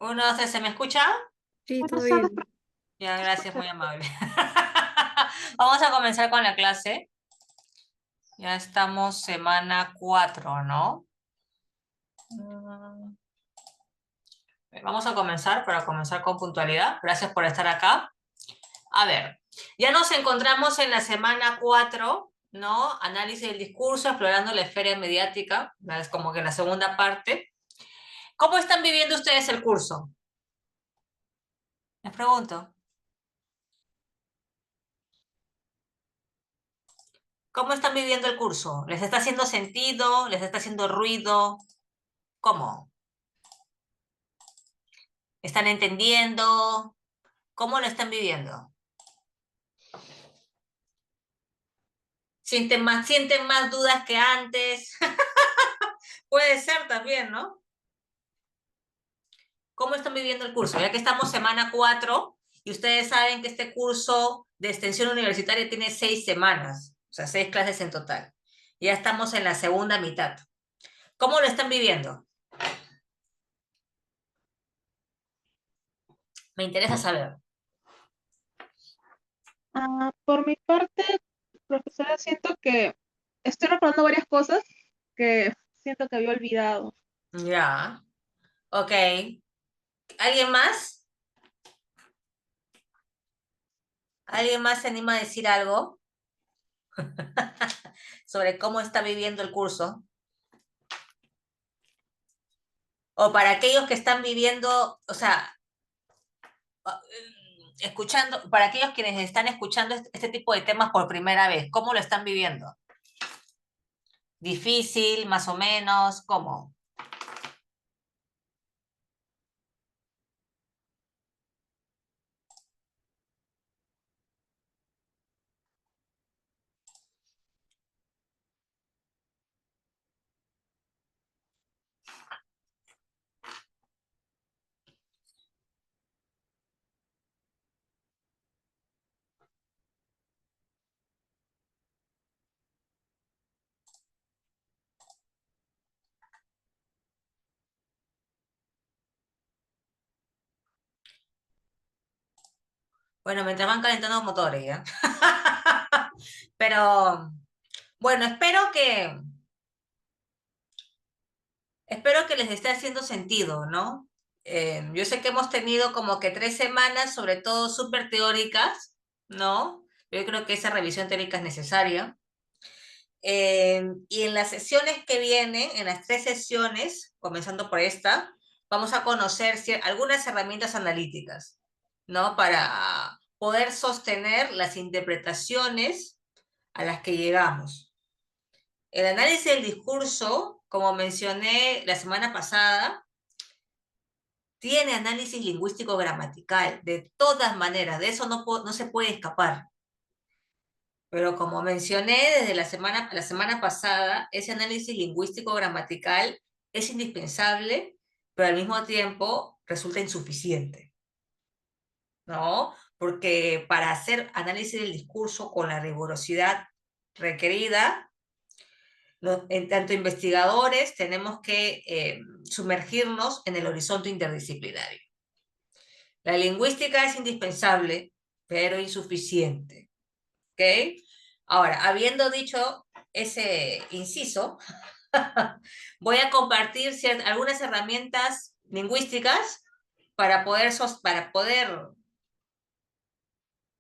Uno, dos, tres, ¿se me escucha? Sí, todo Buenas tardes, bien. Ya, gracias, escucha. muy amable. Vamos a comenzar con la clase. Ya estamos semana 4, ¿no? Mm, Vamos a comenzar para comenzar con puntualidad. Gracias por estar acá. A ver, ya nos encontramos en la semana 4, ¿no? Análisis del discurso, explorando la esfera mediática. Es como que la segunda parte. ¿Cómo están viviendo ustedes el curso? Les pregunto. ¿Cómo están viviendo el curso? ¿Les está haciendo sentido? ¿Les está haciendo ruido? ¿Cómo? ¿Están entendiendo? ¿Cómo lo están viviendo? Sienten más dudas que antes? Puede ser también, ¿no? ¿Cómo están viviendo el curso? Ya que estamos semana 4 y ustedes saben que este curso de extensión universitaria tiene 6 semanas, o sea, 6 clases en total. Ya estamos en la segunda mitad. ¿Cómo lo están viviendo? Me interesa saber. Por mi parte, profesora, siento que estoy recordando varias cosas que siento que había olvidado. Ya, ok. ¿Alguien más? ¿Alguien más se anima a decir algo sobre cómo está viviendo el curso? O para aquellos que están viviendo, o sea, escuchando, para aquellos quienes están escuchando este tipo de temas por primera vez, ¿cómo lo están viviendo? ¿Difícil, más o menos? ¿Cómo? Bueno, mientras van calentando motores, ¿ya? Pero, bueno, espero que les esté haciendo sentido, ¿no? Yo sé que hemos tenido como que 3 semanas, sobre todo súper teóricas, ¿no? Yo creo que esa revisión teórica es necesaria. Y en las sesiones que vienen, en las 3 sesiones, comenzando por esta, vamos a conocer algunas herramientas analíticas, ¿no? Para poder sostener las interpretaciones a las que llegamos. El análisis del discurso, como mencioné la semana pasada, tiene análisis lingüístico gramatical, de todas maneras, de eso no se puede escapar. Pero como mencioné desde la semana pasada, ese análisis lingüístico gramatical es indispensable, pero al mismo tiempo resulta insuficiente, ¿no? Porque para hacer análisis del discurso con la rigurosidad requerida, en tanto investigadores tenemos que sumergirnos en el horizonte interdisciplinario. La lingüística es indispensable, pero insuficiente, ¿ok? Ahora, habiendo dicho ese inciso, voy a compartir algunas herramientas lingüísticas para poder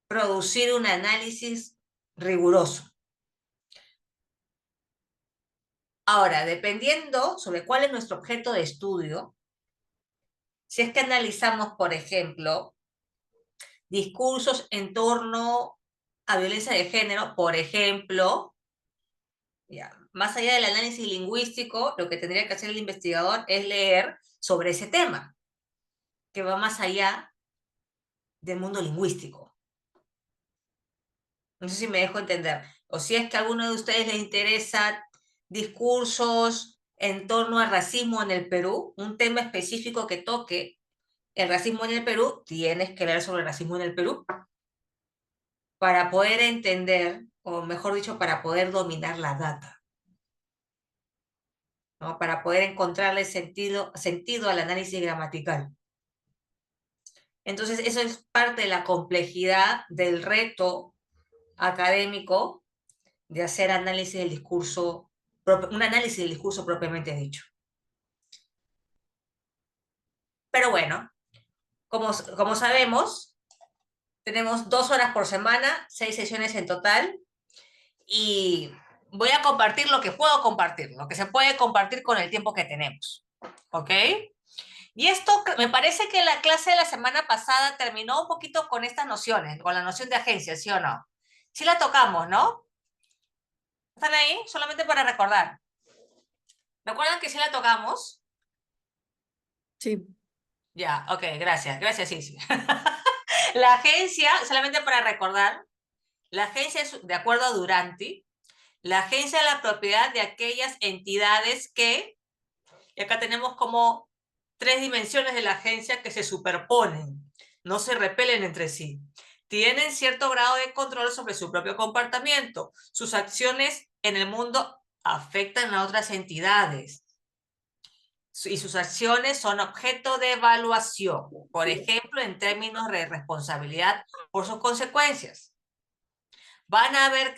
producir un análisis riguroso. Ahora, dependiendo sobre cuál es nuestro objeto de estudio, si es que analizamos, por ejemplo, discursos en torno a violencia de género, por ejemplo, ya, más allá del análisis lingüístico, lo que tendría que hacer el investigador es leer sobre ese tema, que va más allá del mundo lingüístico. No sé si me dejo entender. O si es que a alguno de ustedes les interesa discursos en torno al racismo en el Perú, un tema específico que toque el racismo en el Perú, tienes que leer sobre el racismo en el Perú para poder entender, o mejor dicho, para poder dominar la data, ¿no? Para poder encontrarle sentido al análisis gramatical. Entonces, eso es parte de la complejidad del reto académico de hacer análisis del discurso, un análisis del discurso propiamente dicho. Pero bueno, como sabemos, tenemos 2 horas por semana, 6 sesiones en total, y voy a compartir lo que puedo compartir, lo que se puede compartir con el tiempo que tenemos. ¿Ok? Y esto me parece que la clase de la semana pasada terminó un poquito con estas nociones, con la noción de agencia, ¿sí o no? Sí la tocamos, ¿no? ¿Están ahí? Solamente para recordar. ¿Recuerdan que sí la tocamos? Sí. Ya, ok, gracias, gracias, sí, sí. La agencia, solamente para recordar, la agencia es, de acuerdo a Duranti, la agencia es la propiedad de aquellas entidades que, y acá tenemos como 3 dimensiones de la agencia que se superponen, no se repelen entre sí. Tienen cierto grado de control sobre su propio comportamiento. Sus acciones en el mundo afectan a otras entidades y sus acciones son objeto de evaluación, por ejemplo, en términos de responsabilidad por sus consecuencias. Van a haber,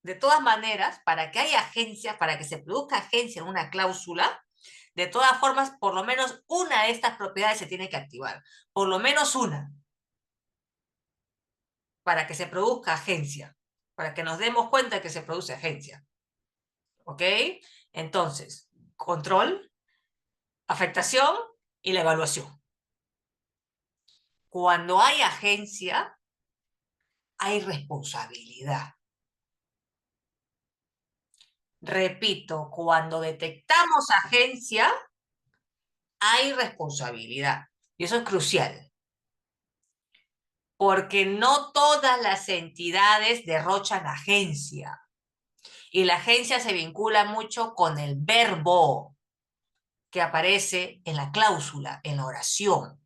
de todas maneras, para que haya agencia, para que se produzca agencia en una cláusula, de todas formas, por lo menos una de estas propiedades se tiene que activar. Por lo menos una. Para que se produzca agencia. Para que nos demos cuenta de que se produce agencia. ¿Ok? Entonces, control, afectación y la evaluación. Cuando hay agencia, hay responsabilidad. Repito, cuando detectamos agencia, hay responsabilidad. Y eso es crucial. Porque no todas las entidades derrochan agencia. Y la agencia se vincula mucho con el verbo que aparece en la cláusula, en la oración.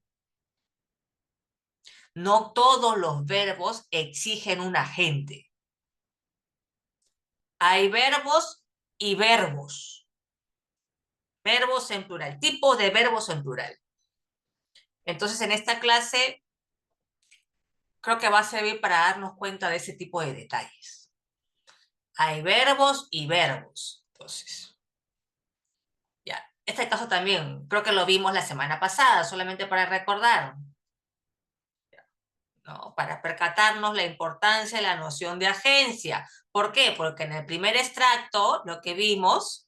No todos los verbos exigen un agente. Hay verbos y verbos. Verbos en plural, tipos de verbos en plural. Entonces, en esta clase, creo que va a servir para darnos cuenta de ese tipo de detalles. Hay verbos y verbos. Entonces, ya. Este caso también, creo que lo vimos la semana pasada, solamente para recordar, ¿no? Para percatarnos la importancia de la noción de agencia. ¿Por qué? Porque en el primer extracto, lo que vimos,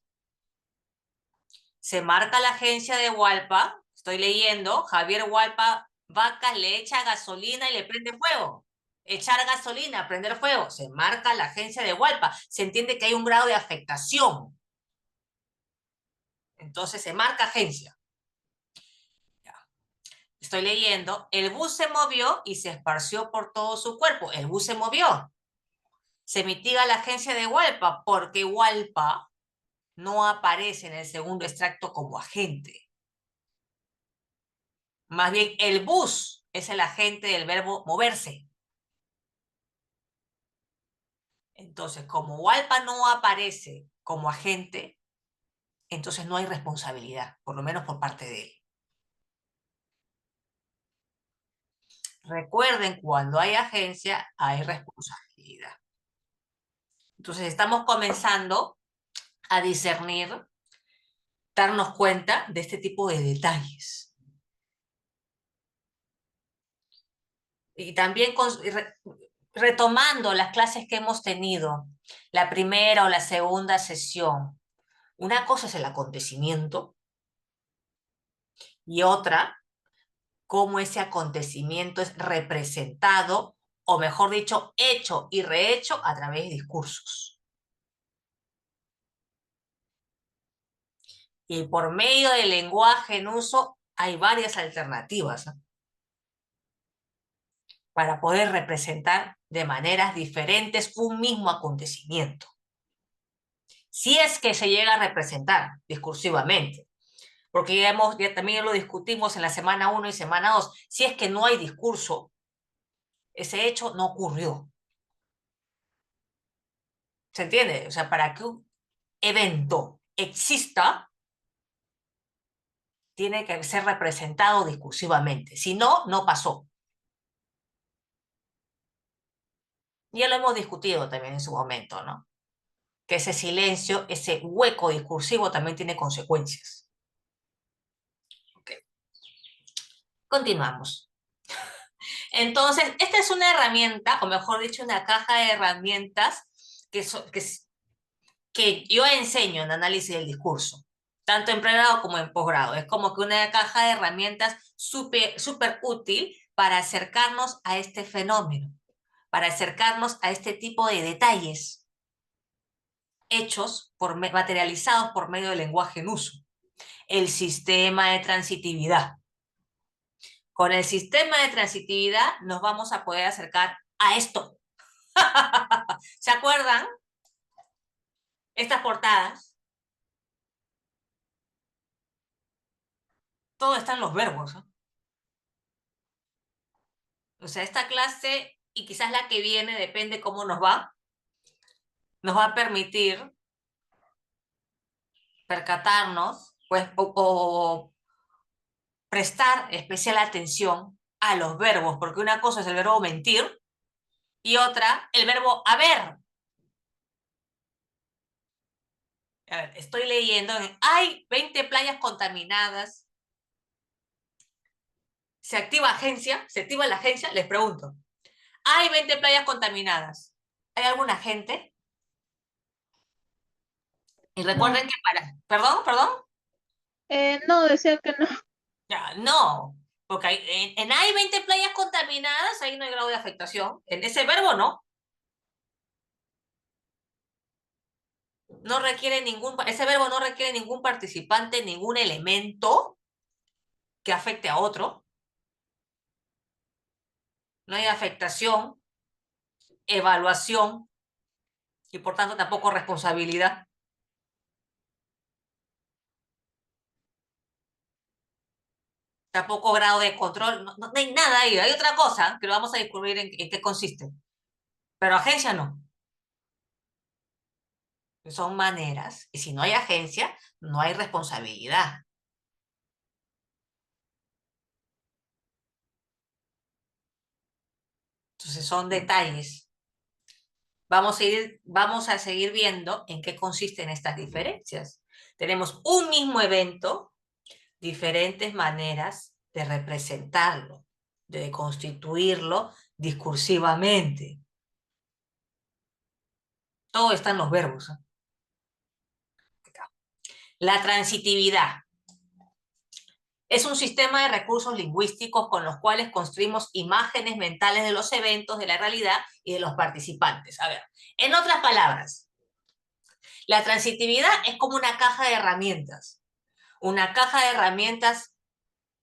se marca la agencia de Hualpa, estoy leyendo, Javier Hualpa Vacas le echa gasolina y le prende fuego. Echar gasolina, prender fuego, se marca la agencia de Hualpa, se entiende que hay un grado de afectación. Entonces se marca agencia. Ya. Estoy leyendo, el bus se movió y se esparció por todo su cuerpo. El bus se movió. Se mitiga la agencia de Hualpa porque Hualpa no aparece en el segundo extracto como agente. Más bien, el bus es el agente del verbo moverse. Entonces, como Hualpa no aparece como agente, entonces no hay responsabilidad, por lo menos por parte de él. Recuerden, cuando hay agencia, hay responsabilidad. Entonces, estamos comenzando a discernir, darnos cuenta de este tipo de detalles. Y también retomando las clases que hemos tenido, la primera o la segunda sesión, una cosa es el acontecimiento y otra, cómo ese acontecimiento es representado, o mejor dicho, hecho y rehecho a través de discursos. Y por medio del lenguaje en uso hay varias alternativas, ¿no?, para poder representar de maneras diferentes un mismo acontecimiento. Si es que se llega a representar discursivamente, porque ya también lo discutimos en la semana 1 y semana 2, si es que no hay discurso, ese hecho no ocurrió. ¿Se entiende? O sea, para que un evento exista, tiene que ser representado discursivamente. Si no, no pasó. Ya lo hemos discutido también en su momento, ¿no? Que ese silencio, ese hueco discursivo también tiene consecuencias. Okay. Continuamos. Entonces, esta es una herramienta, o mejor dicho, una caja de herramientas que yo enseño en análisis del discurso, tanto en pregrado como en posgrado. Es como que una caja de herramientas súper útil para acercarnos a este fenómeno, para acercarnos a este tipo de detalles hechos, materializados por medio del lenguaje en uso. El sistema de transitividad. Con el sistema de transitividad nos vamos a poder acercar a esto. ¿Se acuerdan? Estas portadas. Todo está en los verbos, ¿no? O sea, esta clase, y quizás la que viene, depende cómo nos va a permitir percatarnos, pues, o prestar especial atención a los verbos, porque una cosa es el verbo mentir y otra, el verbo haber. A ver, estoy leyendo, hay 20 playas contaminadas. Se activa la agencia, les pregunto. Hay 20 playas contaminadas. ¿Hay algún agente? Y recuerden No. que Perdón. No, decían que no. Ya, no. Porque hay 20 playas contaminadas, ahí no hay grado de afectación. En ese verbo no. Ese verbo no requiere ningún participante, ningún elemento que afecte a otro. No hay afectación, evaluación y por tanto tampoco responsabilidad. Tampoco grado de control. No hay nada ahí. Hay otra cosa que lo vamos a descubrir en qué consiste. Pero agencia no. Son maneras. Y si no hay agencia, no hay responsabilidad. Entonces son detalles. Vamos a seguir viendo en qué consisten estas diferencias. Tenemos un mismo evento, diferentes maneras de representarlo, de constituirlo discursivamente. Todo está en los verbos, ¿eh? La transitividad es un sistema de recursos lingüísticos con los cuales construimos imágenes mentales de los eventos, de la realidad y de los participantes. A ver, en otras palabras, la transitividad es como una caja de herramientas. Una caja de herramientas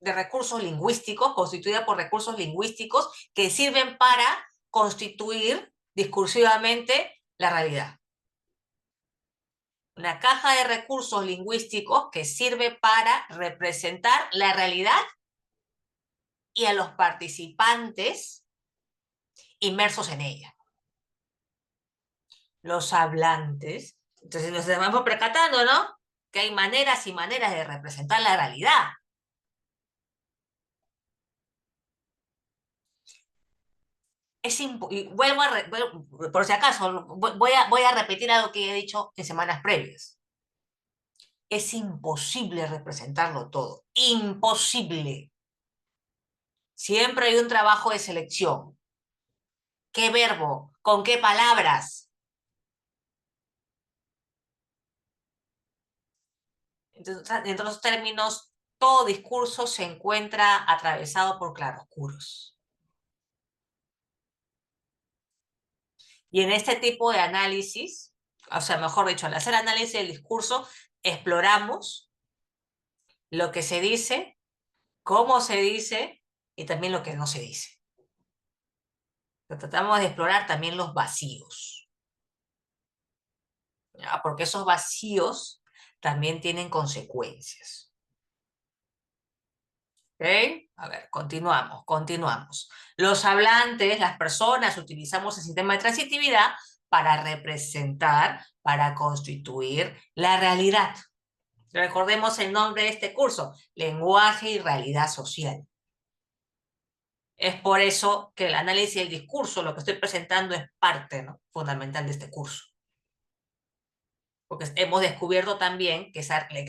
de recursos lingüísticos, constituida por recursos lingüísticos que sirven para constituir discursivamente la realidad. Una caja de recursos lingüísticos que sirve para representar la realidad y a los participantes inmersos en ella. Los hablantes. Entonces nos vamos percatando, ¿no? Que hay maneras y maneras de representar la realidad. Por si acaso, voy a repetir algo que he dicho en semanas previas. Es imposible representarlo todo. Imposible. Siempre hay un trabajo de selección. ¿Qué verbo? ¿Con qué palabras? Entonces, en otros términos, todo discurso se encuentra atravesado por claroscuros. Y en este tipo de análisis, o sea, mejor dicho, al hacer análisis del discurso, exploramos lo que se dice, cómo se dice y también lo que no se dice. Pero tratamos de explorar también los vacíos, ¿ya? Porque esos vacíos también tienen consecuencias. ¿Ok? A ver, continuamos. Los hablantes, las personas, utilizamos el sistema de transitividad para representar, para constituir la realidad. Recordemos el nombre de este curso, Lenguaje y Realidad Social. Es por eso que el análisis del discurso, lo que estoy presentando, es parte, ¿no?, fundamental de este curso. Porque hemos descubierto también que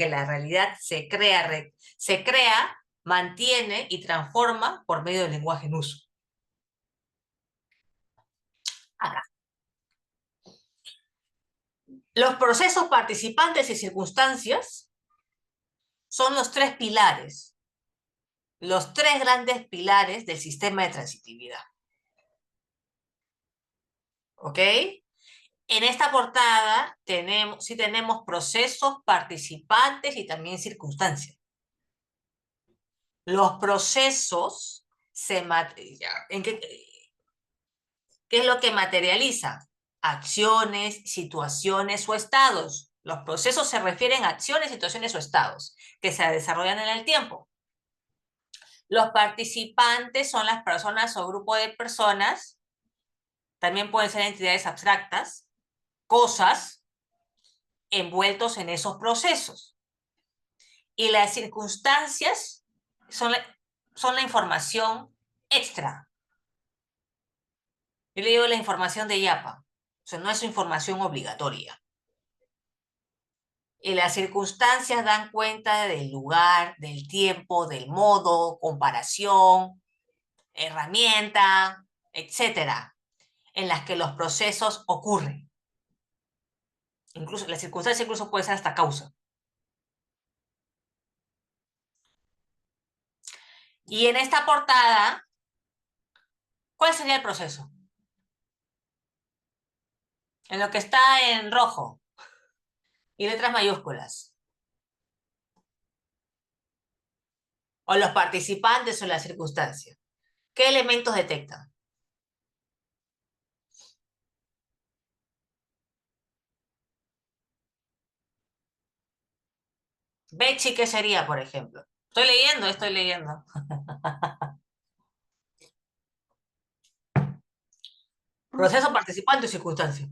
la realidad se crea, mantiene y transforma por medio del lenguaje en uso. Acá. Los procesos, participantes y circunstancias son los tres pilares, los tres grandes pilares del sistema de transitividad. ¿Ok? En esta portada sí tenemos procesos, participantes y también circunstancias. Los procesos ¿qué es lo que materializa? Acciones, situaciones o estados. Los procesos se refieren a acciones, situaciones o estados que se desarrollan en el tiempo. Los participantes son las personas o grupo de personas, también pueden ser entidades abstractas, cosas envueltos en esos procesos. Y las circunstancias son la información extra. Yo le digo la información de IAPA, o sea, no es información obligatoria. Y las circunstancias dan cuenta del lugar, del tiempo, del modo, comparación, herramienta, etcétera, en las que los procesos ocurren. Incluso las circunstancias pueden ser hasta causa. Y en esta portada, ¿cuál sería el proceso? En lo que está en rojo y letras mayúsculas. O los participantes o las circunstancias. ¿Qué elementos detectan? Bechi, ¿qué sería, por ejemplo? Estoy leyendo. Proceso, participante o circunstancia.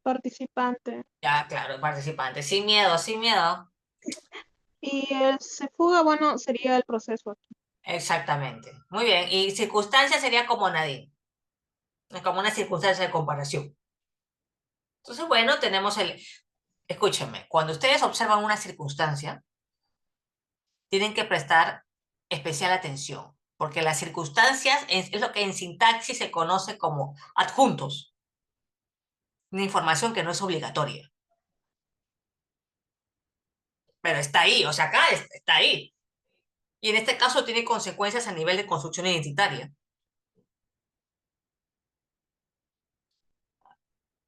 Participante. Ya, claro, participante. Sin miedo, sin miedo. Y el se fuga, bueno, sería el proceso aquí. Exactamente. Muy bien. Y circunstancia sería como Nadine. Es como una circunstancia de comparación. Entonces, bueno, tenemos Escúchenme, cuando ustedes observan una circunstancia, tienen que prestar especial atención, porque las circunstancias es lo que en sintaxis se conoce como adjuntos, una información que no es obligatoria. Pero está ahí, o sea, acá está ahí. Y en este caso tiene consecuencias a nivel de construcción identitaria.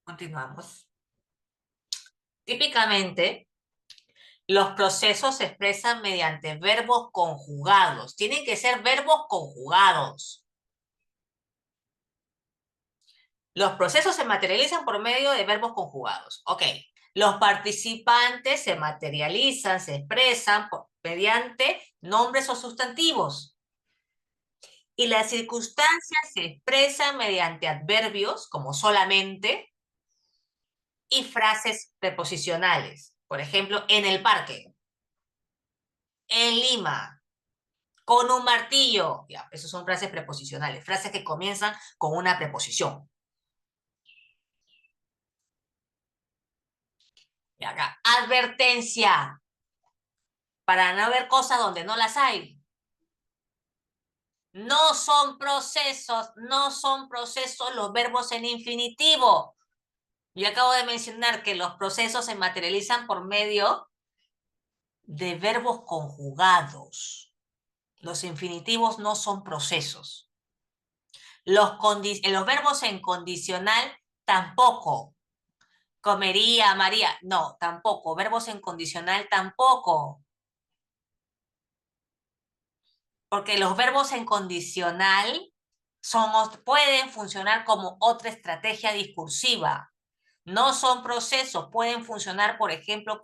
Continuamos. Típicamente, los procesos se expresan mediante verbos conjugados. Tienen que ser verbos conjugados. Los procesos se materializan por medio de verbos conjugados. Ok. Los participantes se materializan, se expresan mediante nombres o sustantivos. Y las circunstancias se expresan mediante adverbios, como solamente, y frases preposicionales. Por ejemplo, en el parque, en Lima, con un martillo. Ya, esas son frases preposicionales, frases que comienzan con una preposición. Y acá, advertencia, para no ver cosas donde no las hay. No son procesos los verbos en infinitivo. Yo acabo de mencionar que los procesos se materializan por medio de verbos conjugados. Los infinitivos no son procesos. Los verbos en condicional tampoco. Comería, María. No, tampoco. Verbos en condicional tampoco. Porque los verbos en condicional pueden funcionar como otra estrategia discursiva. No son procesos, pueden funcionar, por ejemplo,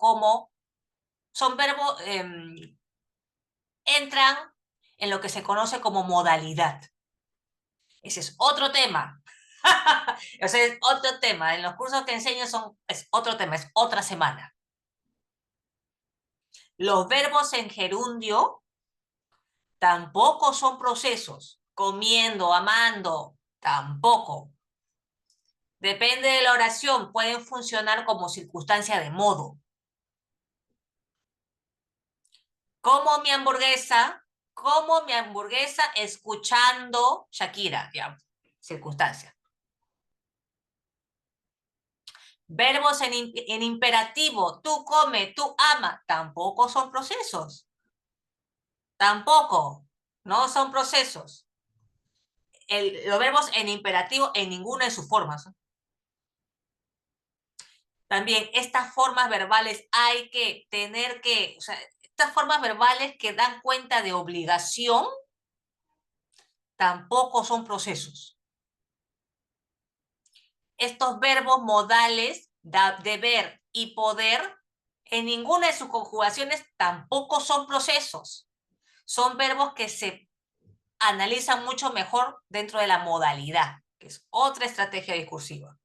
son verbos, entran en lo que se conoce como modalidad. Ese es otro tema. O sea, es otro tema. En los cursos que enseño es otro tema, es otra semana. Los verbos en gerundio tampoco son procesos. Comiendo, amando, tampoco. Depende de la oración, pueden funcionar como circunstancia de modo. Como mi hamburguesa escuchando Shakira, ya, circunstancia. Verbos en imperativo, tú come, tú ama, tampoco son procesos. Tampoco, no son procesos. Los verbos en imperativo en ninguna de sus formas. También estas formas verbales hay que tener que, o sea, estas formas verbales que dan cuenta de obligación tampoco son procesos. Estos verbos modales, deber y poder, en ninguna de sus conjugaciones tampoco son procesos. Son verbos que se analizan mucho mejor dentro de la modalidad, que es otra estrategia discursiva.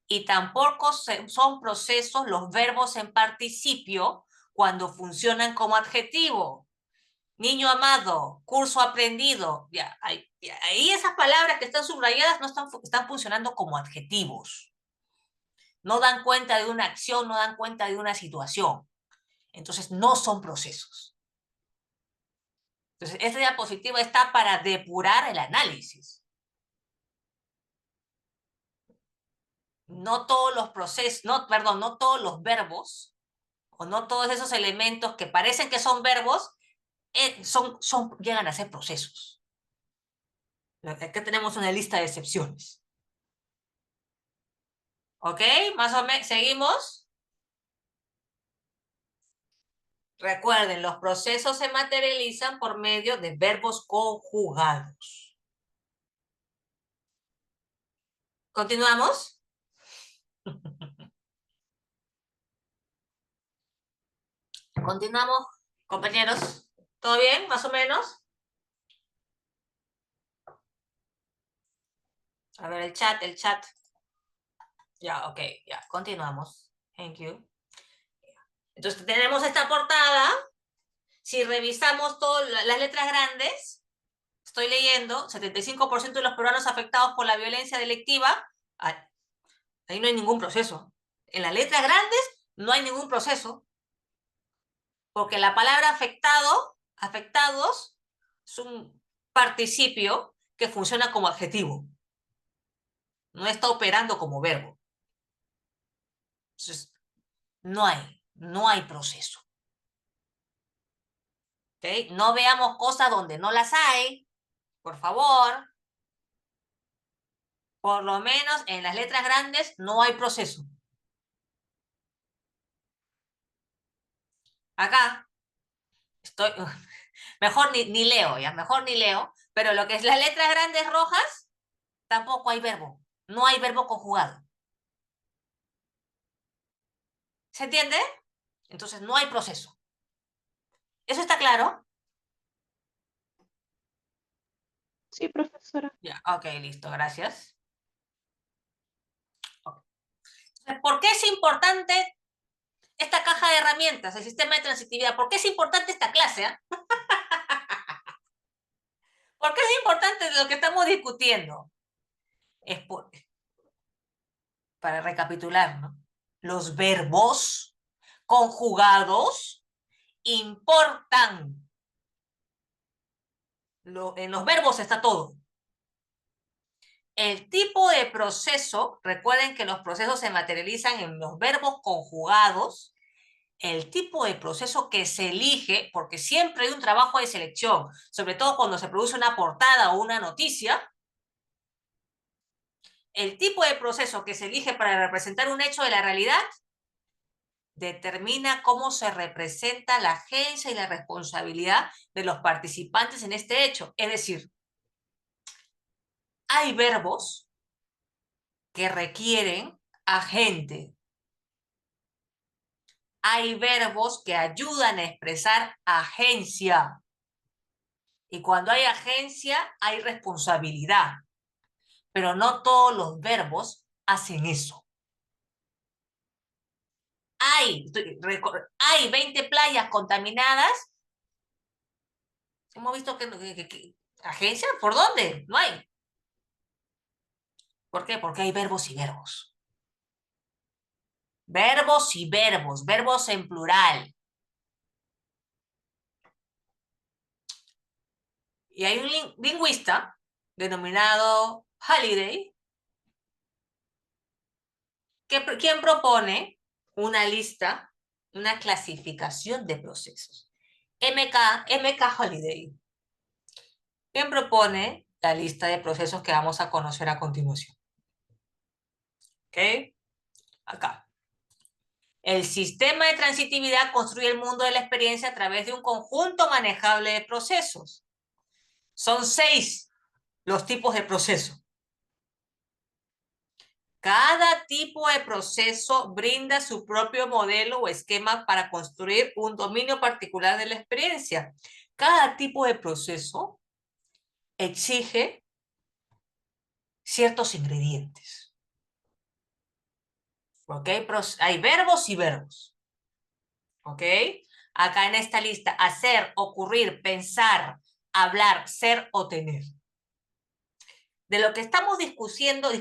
Y tampoco son procesos los verbos en participio cuando funcionan como adjetivo. Niño amado, curso aprendido. Ya, ahí esas palabras que están subrayadas no están funcionando como adjetivos. No dan cuenta de una acción, no dan cuenta de una situación. Entonces no son procesos. Entonces esta diapositiva está para depurar el análisis. No todos los procesos, no todos los verbos o no todos esos elementos que parecen que son verbos llegan a ser procesos. Acá tenemos una lista de excepciones. ¿Ok? Más o menos, ¿seguimos? Recuerden, los procesos se materializan por medio de verbos conjugados. ¿Continuamos? Continuamos, compañeros. ¿Todo bien, más o menos? A ver, el chat. Ya, ok, ya, continuamos. Thank you. Entonces, tenemos esta portada. Si revisamos todas las letras grandes, estoy leyendo, 75% de los peruanos afectados por la violencia delictiva, ahí no hay ningún proceso. En las letras grandes no hay ningún proceso, porque la palabra afectados, es un participio que funciona como adjetivo. No está operando como verbo. Entonces, no hay proceso. ¿Okay? No veamos cosas donde no las hay, por favor. Por lo menos en las letras grandes no hay proceso. Acá estoy, mejor ni leo, ya, mejor ni leo, pero lo que es las letras grandes rojas, tampoco hay verbo. No hay verbo conjugado. ¿Se entiende? Entonces no hay proceso. ¿Eso está claro? Sí, profesora. Ya, ok, listo, gracias. Okay. ¿Por qué es importante esta caja de herramientas, el sistema de transitividad? ¿Por qué es importante esta clase? ¿Por qué es importante lo que estamos discutiendo? Es para recapitular, ¿no? Los verbos conjugados importan. En los verbos está todo. El tipo de proceso, recuerden que los procesos se materializan en los verbos conjugados. El tipo de proceso que se elige, porque siempre hay un trabajo de selección, sobre todo cuando se produce una portada o una noticia, el tipo de proceso que se elige para representar un hecho de la realidad determina cómo se representa la agencia y la responsabilidad de los participantes en este hecho. Es decir, hay verbos que requieren agente. Hay verbos que ayudan a expresar agencia. Y cuando hay agencia, hay responsabilidad. Pero no todos los verbos hacen eso. hay 20 playas contaminadas. Hemos visto que agencia, ¿por dónde? No hay. ¿Por qué? Porque hay verbos y verbos. Verbos y verbos, verbos en plural. Y hay un lingüista denominado Halliday, quien propone una lista, una clasificación de procesos. M.K. Halliday, quien propone la lista de procesos que vamos a conocer a continuación. ¿Ok? Acá. El sistema de transitividad construye el mundo de la experiencia a través de un conjunto manejable de procesos. Son 6 los tipos de proceso. Cada tipo de proceso brinda su propio modelo o esquema para construir un dominio particular de la experiencia. Cada tipo de proceso exige ciertos ingredientes. ¿Ok? Hay verbos y verbos. ¿Ok? Acá en esta lista, hacer, ocurrir, pensar, hablar, ser o tener. De lo que estamos discutiendo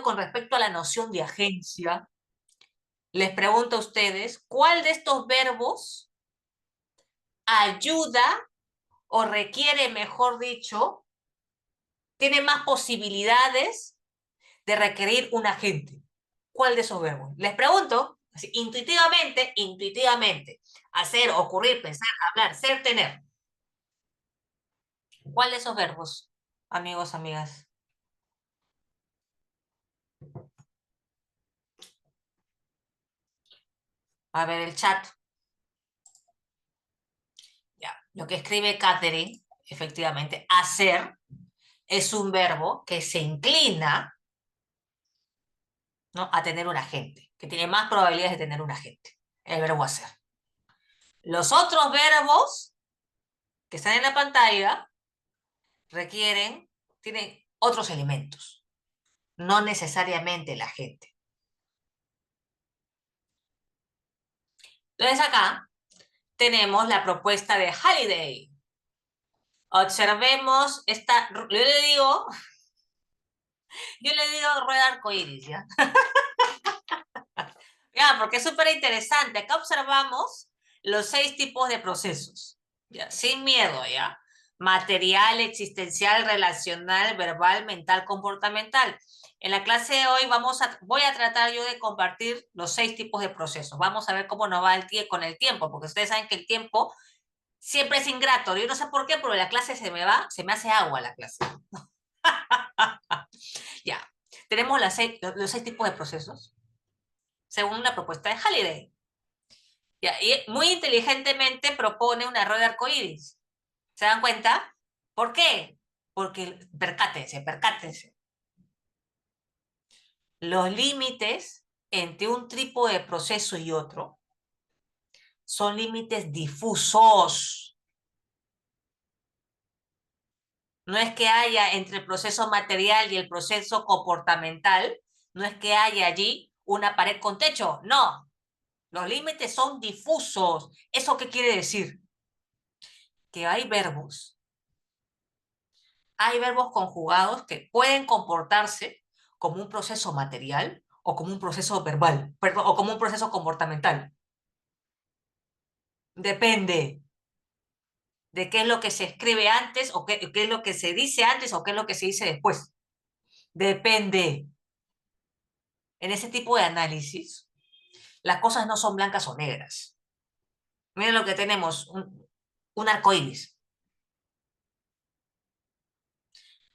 con respecto a la noción de agencia, les pregunto a ustedes, ¿cuál de estos verbos ayuda o requiere, mejor dicho, tiene más posibilidades de requerir un agente? ¿Cuál de esos verbos? Les pregunto, así, intuitivamente, hacer, ocurrir, pensar, hablar, ser, tener. ¿Cuál de esos verbos, amigos, amigas? A ver el chat. Ya, lo que escribe Catherine, efectivamente, hacer es un verbo que se inclina, ¿no?, a tener un agente, que tiene más probabilidades de tener un agente, el verbo hacer. Los otros verbos que están en la pantalla tienen otros elementos, no necesariamente el agente. Entonces acá tenemos la propuesta de Halliday. Observemos esta, yo le digo rueda arcoíris, ¿ya? Ya, porque es súper interesante. Acá observamos los 6 tipos de procesos, ¿ya? Sin miedo, ¿ya? Material, existencial, relacional, verbal, mental, comportamental. En la clase de hoy voy a tratar yo de compartir los 6 tipos de procesos. Vamos a ver cómo nos va con el tiempo, porque ustedes saben que el tiempo siempre es ingrato. Yo no sé por qué, pero la clase se me hace agua la clase. Ya, tenemos los 6 tipos de procesos, según la propuesta de Halliday. Ya, y muy inteligentemente propone una rueda arcoíris. ¿Se dan cuenta? ¿Por qué? Porque, percátense. Los límites entre un tipo de proceso y otro son límites difusos. No es que haya entre el proceso material y el proceso comportamental, no es que haya allí una pared con techo, no. Los límites son difusos. ¿Eso qué quiere decir? Que hay verbos conjugados que pueden comportarse como un proceso material o como un proceso verbal, perdón, o como un proceso comportamental. Depende de qué es lo que se escribe antes o qué es lo que se dice antes o qué es lo que se dice después. Depende. En ese tipo de análisis, las cosas no son blancas o negras. Miren lo que tenemos, un arcoíris.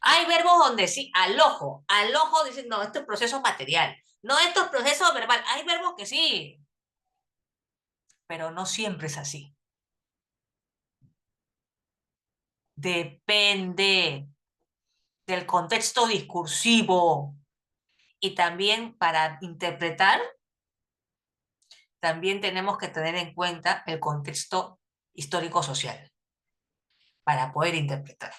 Hay verbos donde sí, al ojo dicen, no, esto es proceso material, no, esto es proceso verbal. Hay verbos que sí, pero no siempre es así. Depende del contexto discursivo y también para interpretar, también tenemos que tener en cuenta el contexto histórico-social para poder interpretar.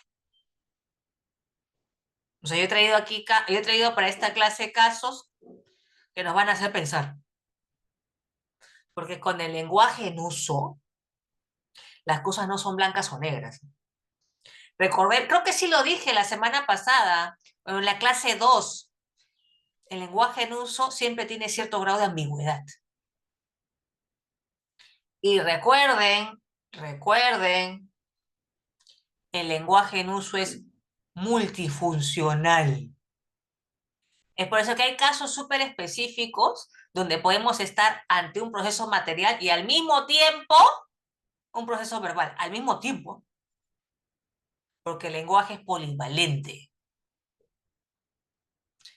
O sea, yo he traído para esta clase casos que nos van a hacer pensar. Porque con el lenguaje en uso, las cosas no son blancas o negras. Recordé, creo que sí lo dije la semana pasada, en la clase 2, el lenguaje en uso siempre tiene cierto grado de ambigüedad. Y recuerden, el lenguaje en uso es multifuncional. Es por eso que hay casos súper específicos donde podemos estar ante un proceso material y al mismo tiempo un proceso verbal, al mismo tiempo, porque el lenguaje es polivalente.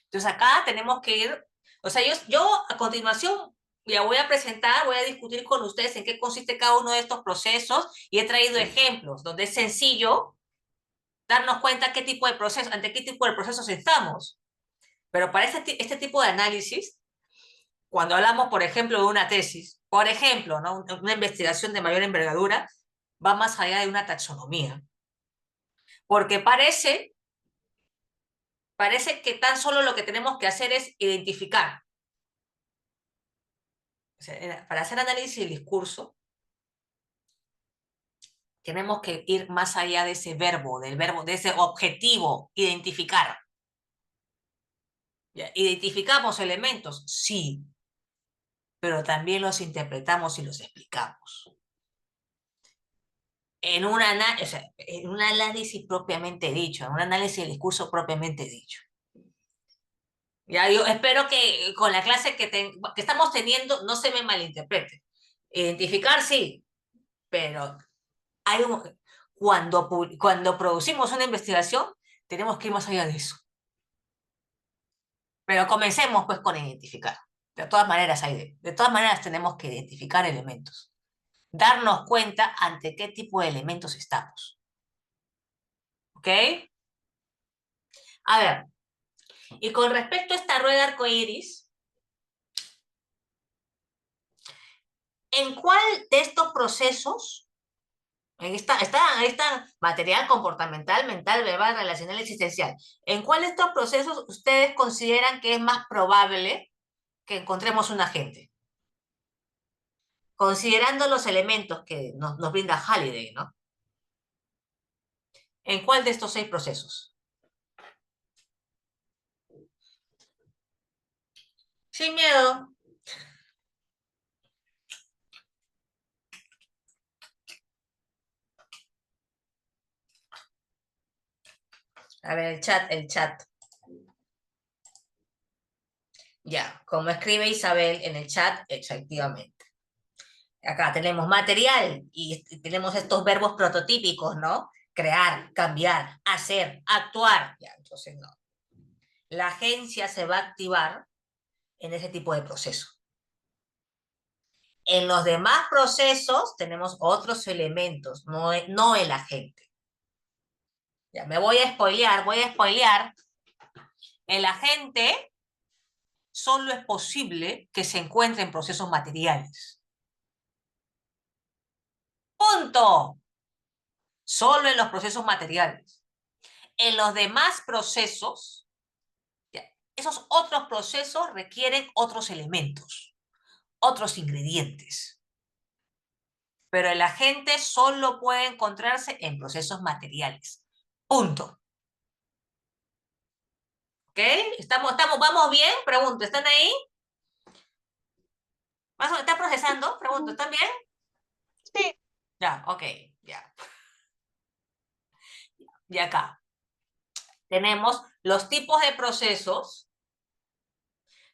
Entonces acá tenemos que ir, o sea, yo a continuación ya voy a presentar, voy a discutir con ustedes en qué consiste cada uno de estos procesos y he traído ejemplos donde es sencillo darnos cuenta qué tipo de proceso, ante qué tipo de procesos estamos. Pero para este tipo de análisis, cuando hablamos, por ejemplo, de una tesis, por ejemplo, ¿no? Una investigación de mayor envergadura, va más allá de una taxonomía. Porque parece que tan solo lo que tenemos que hacer es identificar. O sea, para hacer análisis del discurso, tenemos que ir más allá de ese verbo, de ese objetivo, identificar. ¿Ya? ¿Identificamos elementos? Sí, pero también los interpretamos y los explicamos. En un análisis propiamente dicho, en un análisis del discurso propiamente dicho. Ya, yo espero que con la clase que estamos teniendo no se me malinterprete. Identificar sí, pero hay cuando producimos una investigación tenemos que ir más allá de eso. Pero comencemos pues con identificar. De todas maneras, de todas maneras tenemos que identificar elementos. Darnos cuenta ante qué tipo de elementos estamos. ¿Ok? A ver, y con respecto a esta rueda arcoíris, ¿en cuál de estos procesos, en esta material comportamental, mental, verbal, relacional, existencial, en cuál de estos procesos ustedes consideran que es más probable que encontremos un agente? Considerando los elementos que nos brinda Halliday, ¿no? ¿En cuál de estos 6 procesos? Sin miedo. A ver, el chat. Ya, como escribe Isabel en el chat, efectivamente. Acá tenemos material y tenemos estos verbos prototípicos, ¿no? Crear, cambiar, hacer, actuar. Ya, entonces no. La agencia se va a activar en ese tipo de proceso. En los demás procesos tenemos otros elementos, no el agente. Ya, me voy a spoilear. El agente solo es posible que se encuentre en procesos materiales. Punto. Solo en los procesos materiales. En los demás procesos, esos otros procesos requieren otros elementos, otros ingredientes. Pero el agente solo puede encontrarse en procesos materiales. Punto. ¿Ok? ¿Vamos bien? Pregunto, ¿están ahí? ¿Están procesando? Pregunto, ¿están bien? Sí. Ya, ok, ya. Y acá tenemos los tipos de procesos: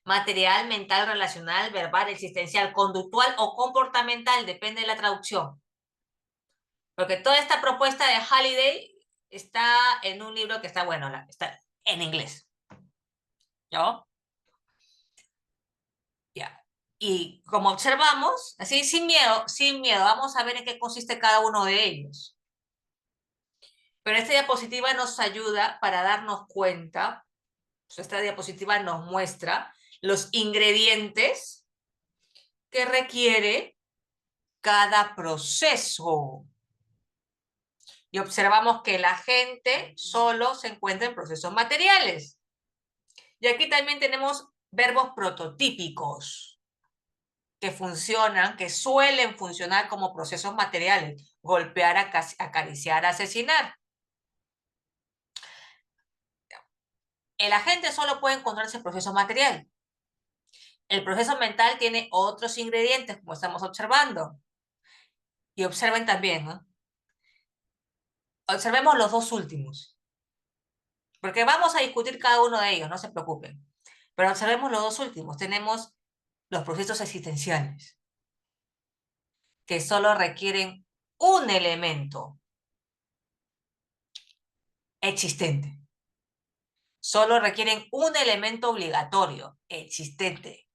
material, mental, relacional, verbal, existencial, conductual o comportamental, depende de la traducción. Porque toda esta propuesta de Halliday está en un libro que está, bueno, está en inglés. ¿No? Ya. Y como observamos, así sin miedo, vamos a ver en qué consiste cada uno de ellos. Pero esta diapositiva nos ayuda para darnos cuenta, pues esta diapositiva nos muestra los ingredientes que requiere cada proceso. Y observamos que la gente solo se encuentra en procesos materiales. Y aquí también tenemos verbos prototípicos. que funcionan, que suelen funcionar como procesos materiales: golpear, acariciar, asesinar. El agente solo puede encontrar ese proceso material. El proceso mental tiene otros ingredientes, como estamos observando. Y observen también, ¿no? Observemos los dos últimos, porque vamos a discutir cada uno de ellos, no se preocupen. Pero observemos los dos últimos. Tenemos los procesos existenciales, que solo requieren un elemento existente. Solo requieren un elemento obligatorio, existente.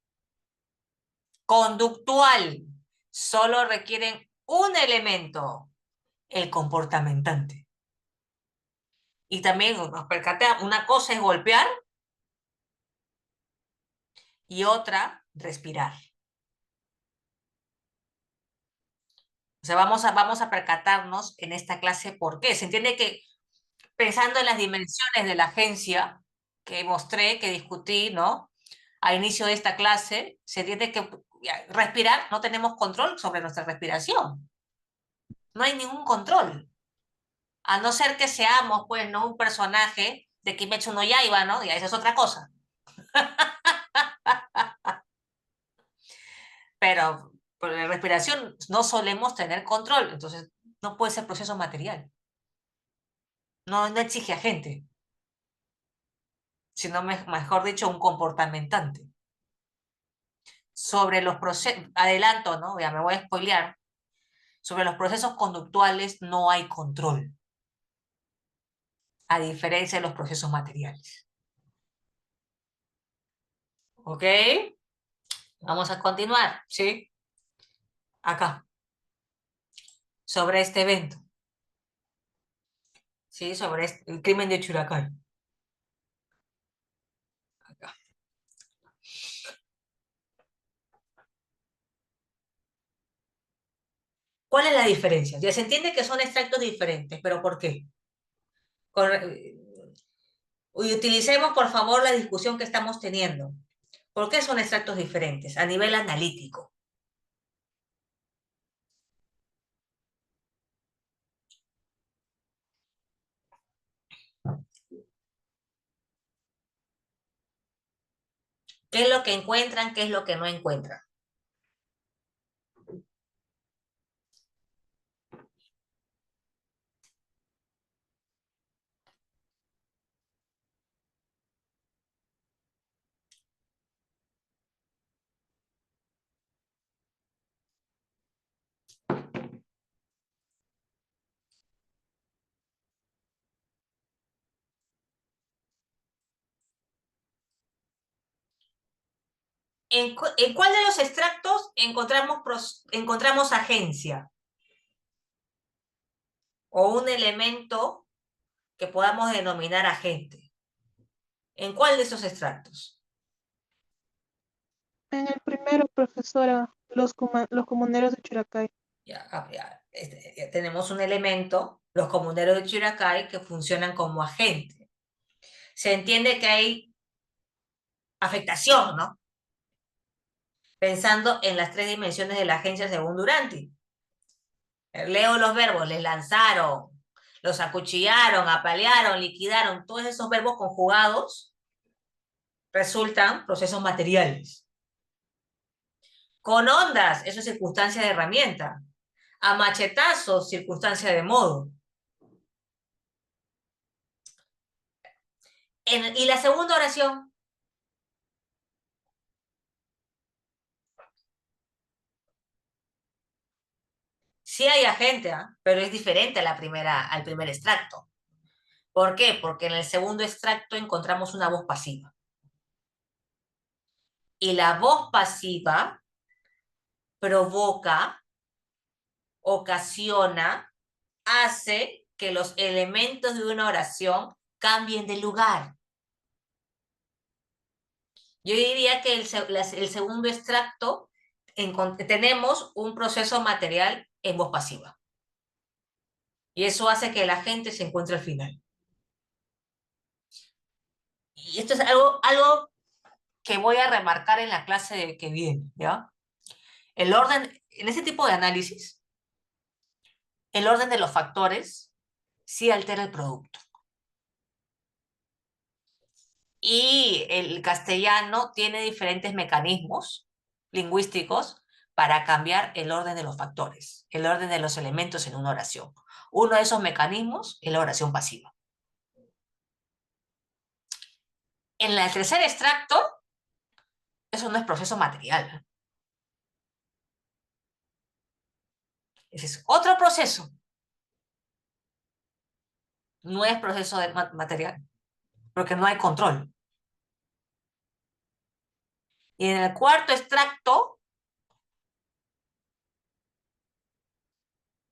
Conductual, solo requieren un elemento, el comportamentante. Y también nos percatamos, una cosa es golpear y otra, respirar. O sea, vamos a percatarnos en esta clase por qué. Se entiende que, pensando en las dimensiones de la agencia que mostré, que discutí, ¿no? Al inicio de esta clase, se entiende que respirar, no tenemos control sobre nuestra respiración. No hay ningún control. A no ser que seamos, pues, ¿no? Un personaje de Kimetsu no Yaiba, ¿no? Y esa es otra cosa. Pero por la respiración no solemos tener control, entonces no puede ser proceso material. No, no exige agente, sino mejor dicho, un comportamentante. Sobre los procesos, adelanto, ¿no? Ya me voy a spoilear. Sobre los procesos conductuales no hay control, a diferencia de los procesos materiales. ¿Ok? Vamos a continuar, ¿sí? Acá, sobre este evento, ¿sí? Sobre el crimen de Churacay. Acá. ¿Cuál es la diferencia? Ya se entiende que son extractos diferentes, pero ¿por qué? Y utilicemos, por favor, la discusión que estamos teniendo. ¿Por qué son extractos diferentes a nivel analítico? ¿Qué es lo que encuentran? ¿Qué es lo que no encuentran? ¿En cuál de los extractos encontramos agencia? O un elemento que podamos denominar agente. ¿En cuál de esos extractos? En el primero, profesora, los comuneros de Chiracay. Ya tenemos un elemento, los comuneros de Chiracay, que funcionan como agente. Se entiende que hay afectación, ¿no? Pensando en las tres dimensiones de la agencia según Duranti. Leo los verbos: les lanzaron, los acuchillaron, apalearon, liquidaron. Todos esos verbos conjugados resultan procesos materiales. Con ondas, eso es circunstancia de herramienta. A machetazos, circunstancia de modo. Y la segunda oración, sí hay agente, ¿eh? Pero es diferente a al primer extracto. ¿Por qué? Porque en el segundo extracto encontramos una voz pasiva. Y la voz pasiva provoca, ocasiona, hace que los elementos de una oración cambien de lugar. Yo diría que el segundo extracto tenemos un proceso material en voz pasiva. Y eso hace que la gente se encuentre al final. Y esto es algo que voy a remarcar en la clase que viene, ¿ya? El orden, en ese tipo de análisis, el orden de los factores sí altera el producto. Y el castellano tiene diferentes mecanismos lingüísticos para cambiar el orden de los factores, el orden de los elementos en una oración. Uno de esos mecanismos es la oración pasiva. En el tercer extracto, eso no es proceso material. Ese es otro proceso. No es proceso material, porque no hay control. Y en el cuarto extracto,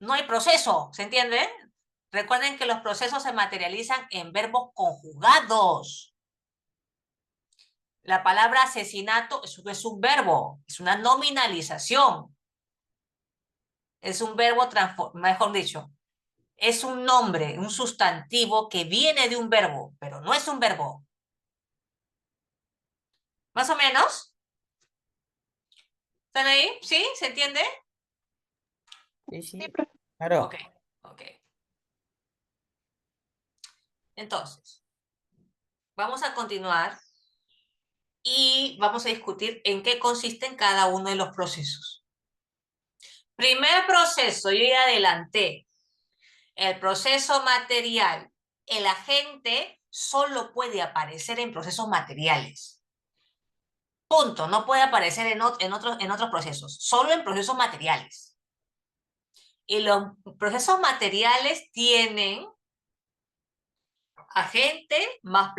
no hay proceso, ¿se entiende? Recuerden que los procesos se materializan en verbos conjugados. La palabra asesinato es un verbo, es una nominalización. Es un verbo, mejor dicho, es un nombre, un sustantivo que viene de un verbo, pero no es un verbo. ¿Más o menos? ¿Están ahí? ¿Sí? ¿Se entiende? Sí, Sí, sí, profe. claro. Ok, ok. Entonces, vamos a continuar y vamos a discutir en qué consisten cada uno de los procesos. Primer proceso, yo ya adelanté. El proceso material. El agente solo puede aparecer en procesos materiales. Punto. No puede aparecer en otros procesos. Solo en procesos materiales. Y los procesos materiales tienen agente más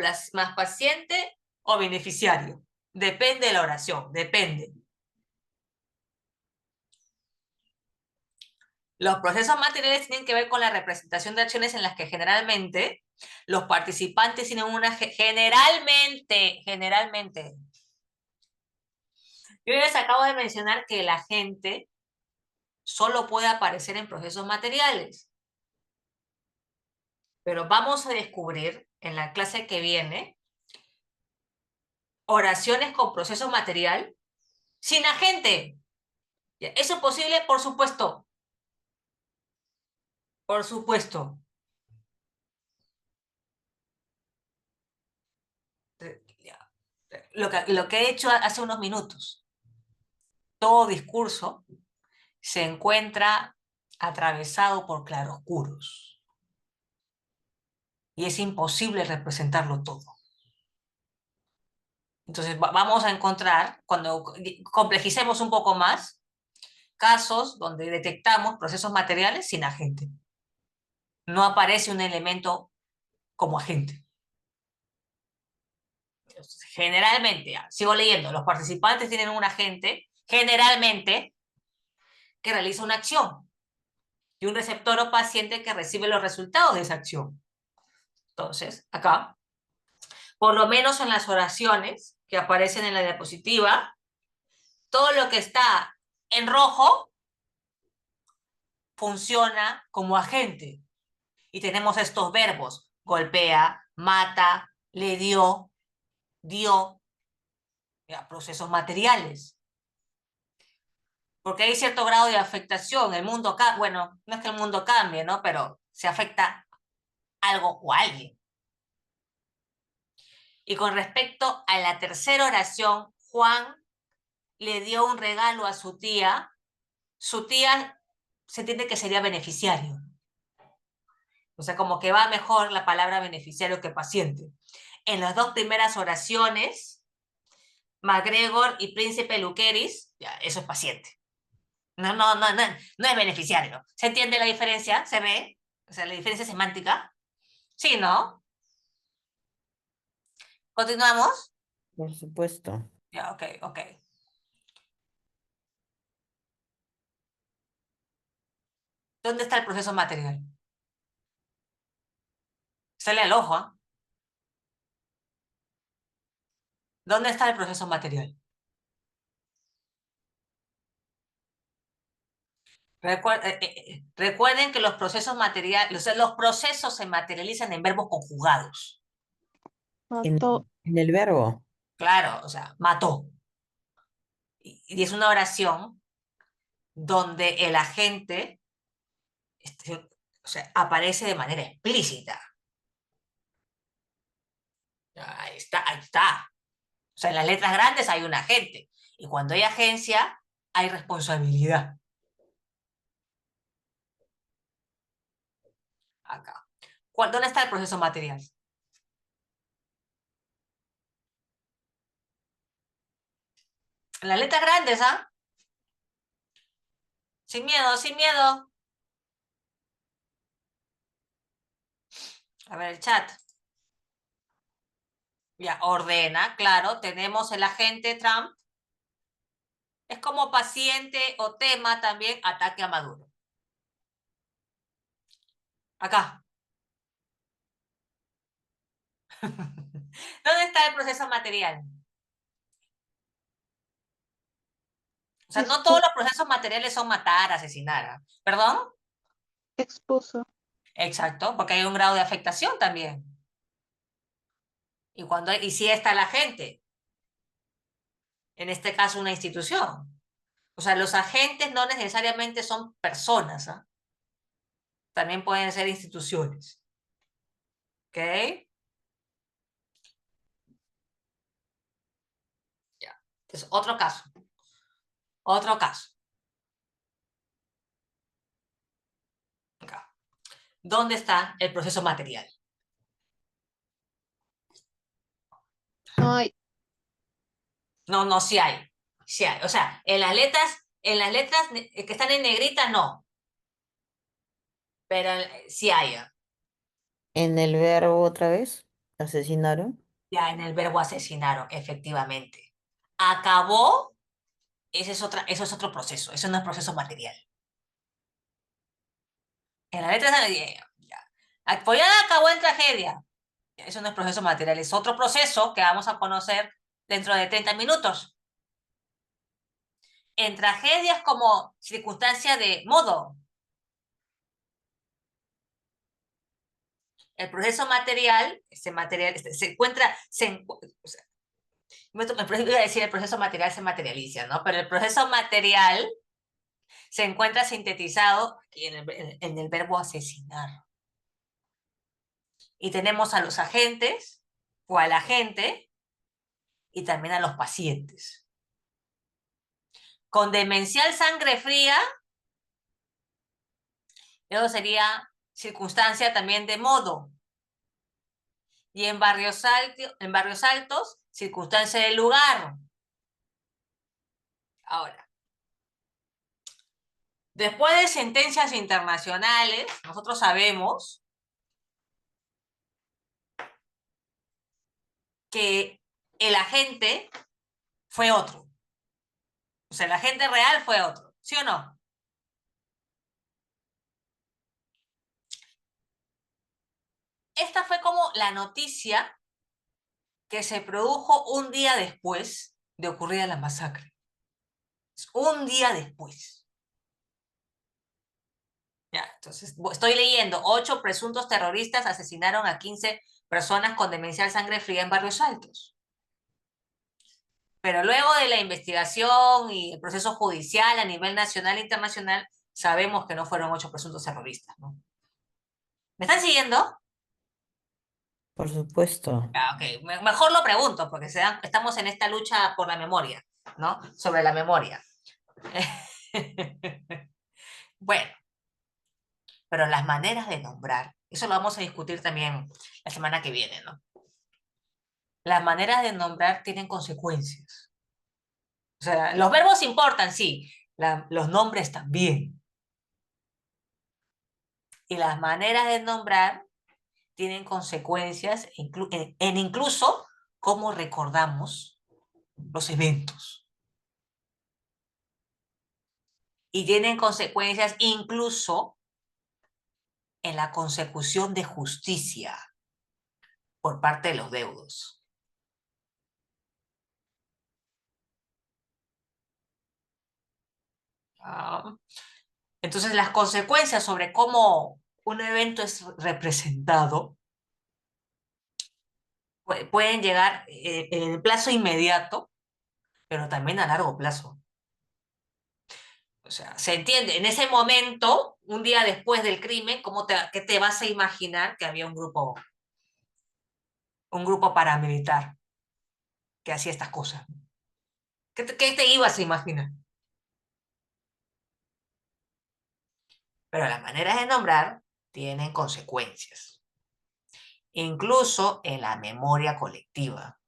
paciente o beneficiario. Depende de la oración. Depende. Los procesos materiales tienen que ver con la representación de acciones en las que generalmente los participantes tienen generalmente. Yo les acabo de mencionar que el agente solo puede aparecer en procesos materiales. Pero vamos a descubrir en la clase que viene oraciones con proceso material sin agente. ¿Eso es posible? Por supuesto. Por supuesto. Lo que he hecho hace unos minutos. Todo discurso se encuentra atravesado por claroscuros. Y es imposible representarlo todo. Entonces vamos a encontrar, cuando complejicemos un poco más, casos donde detectamos procesos materiales sin agente. No aparece un elemento como agente. Entonces, generalmente, sigo leyendo, los participantes tienen un agente, generalmente, que realiza una acción y un receptor o paciente que recibe los resultados de esa acción. Entonces, acá, por lo menos en las oraciones que aparecen en la diapositiva, todo lo que está en rojo funciona como agente. Y tenemos estos verbos, golpea, mata, le dio, procesos materiales. Porque hay cierto grado de afectación, el mundo cambia, bueno, no es que el mundo cambie, ¿no? Pero se afecta algo o alguien. Y con respecto a la tercera oración, Juan le dio un regalo a su tía se entiende que sería beneficiario. O sea, como que va mejor la palabra beneficiario que paciente. En las dos primeras oraciones, MacGregor y Príncipe Luqueris, ya, eso es paciente. No es beneficiario. ¿Se entiende la diferencia? ¿Se ve? O sea, la diferencia semántica. Sí, ¿no? ¿Continuamos? Por supuesto. Ya, ok, ok. ¿Dónde está el proceso material? Sale al ojo, ¿eh? ¿Dónde está el proceso material? Recuerden que los procesos materiales, o sea, los procesos se materializan en verbos conjugados. En, Mató. en el verbo. Claro, o sea, mató. Y es una oración donde el agente o sea, aparece de manera explícita. Ahí está, ahí está. O sea, en las letras grandes hay un agente. Y cuando hay agencia, hay responsabilidad. Acá. ¿Dónde está el proceso material? En las letras grandes, ¿ah? Sin miedo, sin miedo. A ver el chat. Ya, ordena, claro. Tenemos el agente Trump. Es como paciente o tema también, ataque a Maduro. Acá. ¿Dónde está el proceso material? O sea, no todos los procesos materiales son matar, asesinar. ¿Ah? ¿Perdón? Expuso. Exacto, porque hay un grado de afectación también. Y si está la gente, en este caso una institución. O sea, los agentes no necesariamente son personas, ¿ah? También pueden ser instituciones. ¿Ok? Ya. Entonces, otro caso. Otro caso. Acá. ¿Dónde está el proceso material? Ay, No, no, sí hay. Sí hay. O sea, en las letras que están en negrita, no. Pero sí hay. ¿Ah? En el verbo otra vez, asesinaron. Ya en el verbo asesinaron, efectivamente. Acabó, eso es otro proceso. Eso no es proceso material. En la letra ya. Apoyada acabó en tragedia. Eso no es proceso material, es otro proceso que vamos a conocer dentro de 30 minutos. En tragedias como circunstancia de modo. El proceso material, se encuentra, o sea, me iba a decir el proceso material se materializa, ¿no? Pero el proceso material se encuentra sintetizado aquí en el verbo asesinar. Y tenemos a los agentes o al agente y también a los pacientes. Con demencial sangre fría, eso sería circunstancia también de modo. Y en barrios altos, circunstancia del lugar. Ahora, después de sentencias internacionales, nosotros sabemos que el agente fue otro. O sea, el agente real fue otro. ¿Sí o no? Esta fue como la noticia que se produjo un día después de ocurrida la masacre. Un día después. Ya, entonces, estoy leyendo, 8 presuntos terroristas asesinaron a 15 personas con demencial sangre fría en Barrios Altos. Pero luego de la investigación y el proceso judicial a nivel nacional e internacional, sabemos que no fueron 8 presuntos terroristas, ¿no? ¿Me están siguiendo? Por supuesto. Ah, ok, mejor lo pregunto, porque estamos en esta lucha por la memoria, ¿no? Sobre la memoria. Bueno, pero las maneras de nombrar, eso lo vamos a discutir también la semana que viene, ¿no? Las maneras de nombrar tienen consecuencias. O sea, los verbos importan, sí, los nombres también. Y las maneras de nombrar tienen consecuencias en incluso cómo recordamos los eventos. Y tienen consecuencias incluso en la consecución de justicia por parte de los deudos. Ah, entonces, las consecuencias sobre cómo un evento es representado pueden llegar en el plazo inmediato, pero también a largo plazo. O sea, se entiende, en ese momento, un día después del crimen, ¿qué te vas a imaginar que había un grupo paramilitar que hacía estas cosas? ¿Qué te ibas a imaginar? Pero las maneras de nombrar tienen consecuencias, incluso en la memoria colectiva.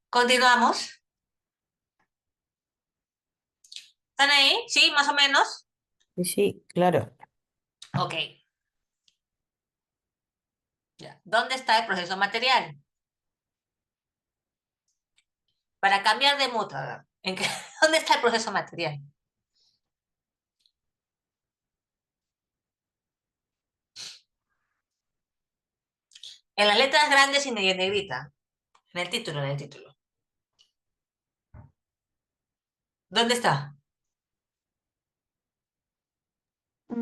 ¿Continuamos? ¿Están ahí? ¿Sí? ¿Más o menos? Sí, sí, claro. Ok. Ya. ¿Dónde está el proceso material? Para cambiar de mood, a ver, ¿dónde está el proceso material? En las letras grandes y en negrita. En el título, en el título. ¿Dónde está?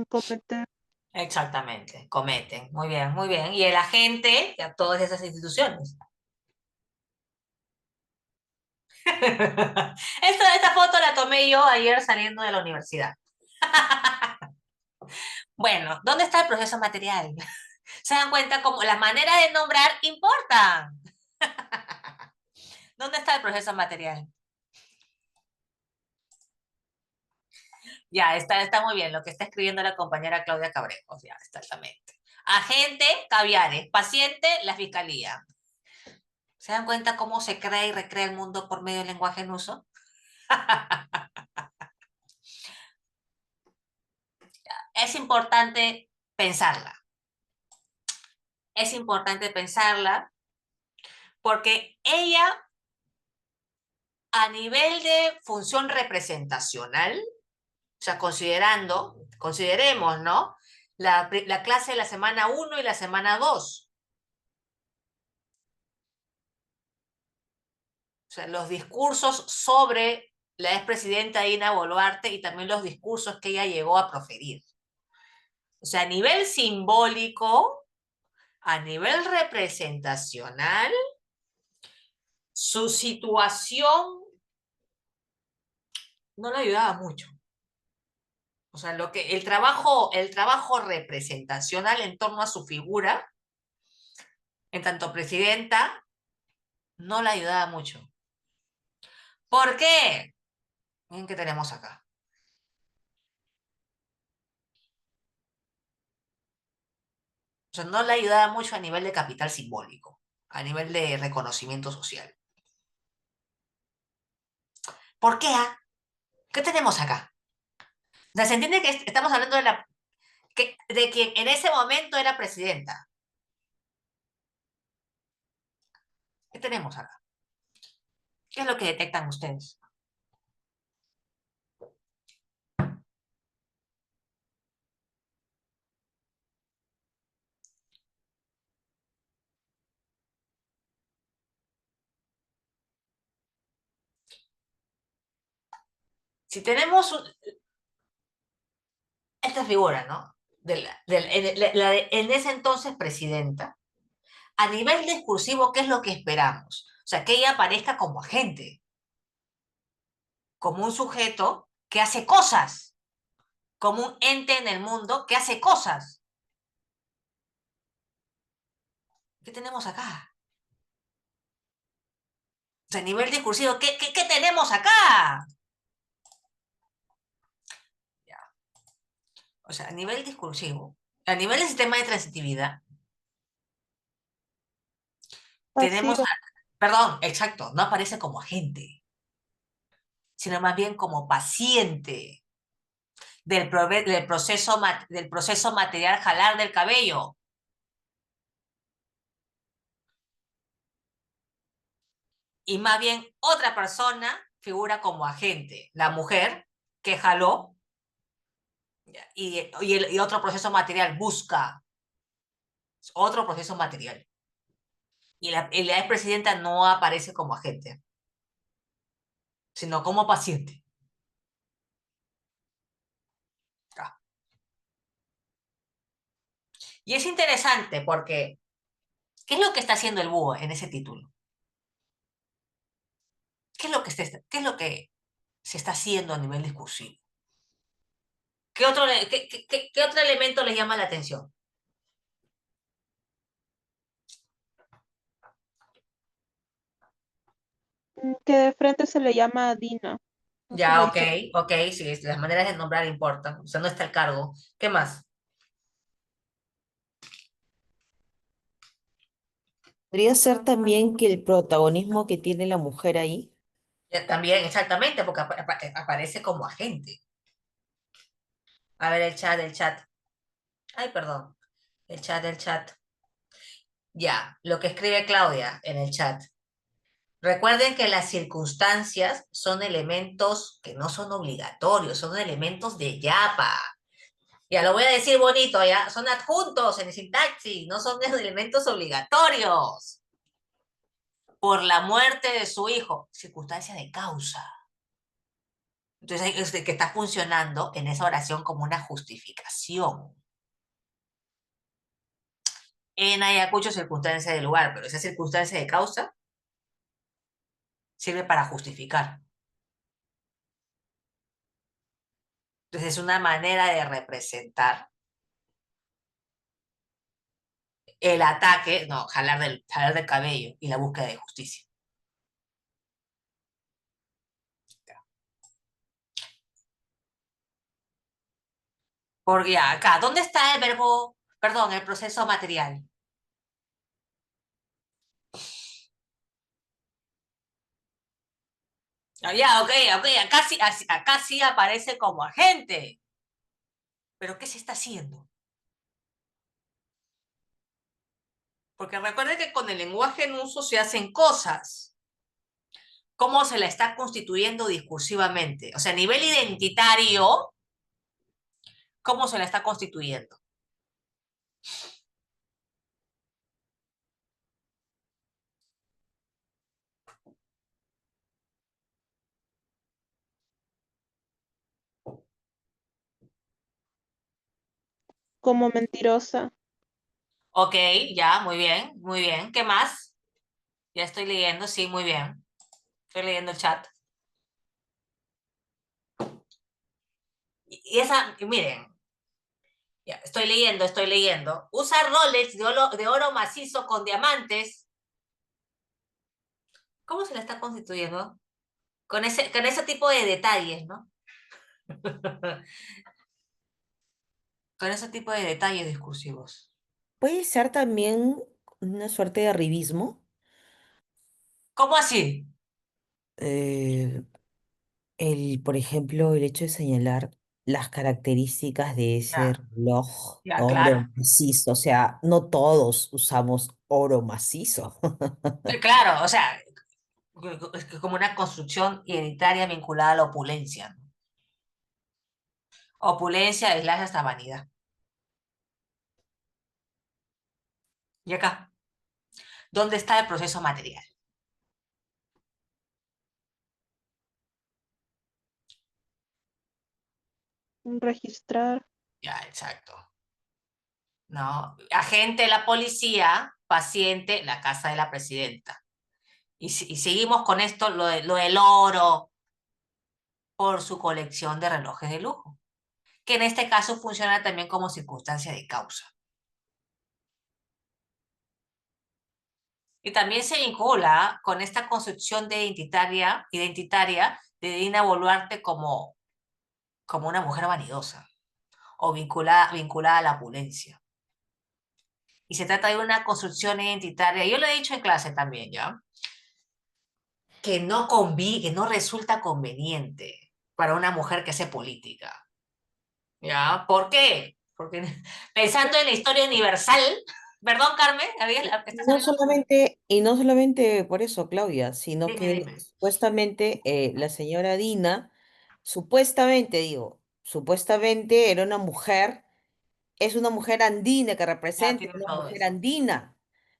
Cometer. Exactamente, cometen. Muy bien, muy bien. Y el agente a todas esas instituciones. Esta foto la tomé yo ayer saliendo de la universidad. Bueno, ¿dónde está el proceso material? ¿Se dan cuenta cómo las maneras de nombrar importan? ¿Dónde está el proceso material? Ya, está muy bien lo que está escribiendo la compañera Claudia Cabrejos, ya, exactamente. Agente, Caviares. Paciente, la fiscalía. ¿Se dan cuenta cómo se crea y recrea el mundo por medio del lenguaje en uso? Es importante pensarla. Es importante pensarla porque ella, a nivel de función representacional, o sea, consideremos, ¿no? La clase de la semana 1 y la semana 2. O sea, los discursos sobre la expresidenta Dina Boluarte y también los discursos que ella llegó a proferir. O sea, a nivel simbólico, a nivel representacional, su situación no le ayudaba mucho. O sea, el trabajo representacional en torno a su figura, en tanto presidenta, no le ayudaba mucho. ¿Por qué? Miren qué tenemos acá. O sea, no le ayudaba mucho a nivel de capital simbólico, a nivel de reconocimiento social. ¿Por qué? ¿Qué tenemos acá? O sea, se entiende que estamos hablando de quien en ese momento era presidenta. ¿Qué tenemos acá? ¿Qué es lo que detectan ustedes? Si tenemos esta figura, ¿no? En ese entonces presidenta, a nivel discursivo, ¿qué es lo que esperamos? O sea, que ella aparezca como agente, como un sujeto que hace cosas, como un ente en el mundo que hace cosas. ¿Qué tenemos acá? O sea, a nivel discursivo, ¿qué tenemos acá? Ya. O sea, a nivel discursivo, a nivel del sistema de transitividad, tenemos, Pasivo. perdón, exacto, no aparece como agente, sino más bien como paciente del proceso material jalar del cabello. Y más bien otra persona figura como agente, la mujer que jaló y otro proceso material busca otro proceso material. Y la expresidenta no aparece como agente, sino como paciente. Ah. Y es interesante porque, ¿qué es lo que está haciendo el búho en ese título? ¿Qué es lo que se está haciendo a nivel discursivo? ¿Qué otro, qué otro elemento les llama la atención? Que de frente se le llama Dina. No se le Ya, ok, dice. ok, sí, las maneras de nombrar importan, o sea, no está el cargo. ¿Qué más? Podría ser también que el protagonismo que tiene la mujer ahí. También, exactamente, porque aparece como agente. A ver, el chat, el chat. Ay, perdón. El chat, el chat. Ya, lo que escribe Claudia en el chat. Recuerden que las circunstancias son elementos que no son obligatorios, son elementos de yapa. Ya lo voy a decir bonito, ya. Son adjuntos en el sintaxis, no son elementos obligatorios. Por la muerte de su hijo, circunstancia de causa. Entonces, que está funcionando en esa oración como una justificación. En Ayacucho, circunstancia de lugar, pero esa circunstancia de causa sirve para justificar. Entonces, es una manera de representar el ataque, no, jalar del cabello y la búsqueda de justicia. Porque acá, ¿dónde está el verbo, perdón, el proceso material? Ya, ok, ok, acá sí aparece como agente. Pero ¿qué se está haciendo? Porque recuerden que con el lenguaje en uso se hacen cosas. ¿Cómo se la está constituyendo discursivamente? O sea, a nivel identitario, ¿cómo se la está constituyendo? Como mentirosa. Ok, ya, muy bien, muy bien. ¿Qué más? Ya estoy leyendo, sí, muy bien. Estoy leyendo el chat. Y esa, y miren, ya, estoy leyendo, estoy leyendo. Usa Rolex de oro macizo con diamantes. ¿Cómo se la está constituyendo? Con ese tipo de detalles, ¿no? Con ese tipo de detalles discursivos. Puede ser también una suerte de arribismo. ¿Cómo así? eh, por ejemplo, el hecho de señalar las características de ese Ya, reloj ya, oro claro. macizo. O sea, no todos usamos oro macizo. Claro, o sea, es que como una construcción identitaria vinculada a la opulencia, ¿no? Opulencia es hasta vanidad. Y acá, ¿dónde está el proceso material? Registrar. Ya, exacto. ¿No? Agente de la policía, paciente, la casa de la presidenta. Y seguimos con esto, lo del oro, por su colección de relojes de lujo, que en este caso funciona también como circunstancia de causa. Y también se vincula con esta concepción de identitaria de Dina Boluarte como una mujer vanidosa o vinculada a la opulencia. Y se trata de una construcción identitaria, yo lo he dicho en clase también, ¿ya? Que no resulta conveniente para una mujer que hace política. ¿Ya? ¿Por qué? Porque pensando en la historia universal, perdón, Carmen, ¿estás hablando? Y no solamente por eso, Claudia, sino Dime, que dime. supuestamente la señora Dina, supuestamente digo, supuestamente era una mujer, es una mujer andina que Ya representa tienes todo eso.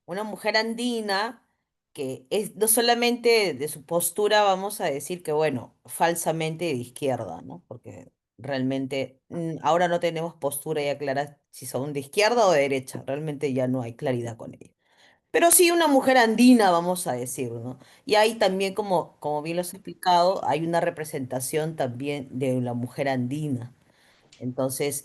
una mujer andina que es no solamente de su postura, vamos a decir que, bueno, falsamente de izquierda, ¿no? Porque realmente ahora no tenemos postura ya clara si son de izquierda o de derecha, realmente ya no hay claridad con ello. Pero sí una mujer andina, vamos a decir, ¿no? Y ahí también, como bien lo has explicado, hay una representación también de la mujer andina. Entonces,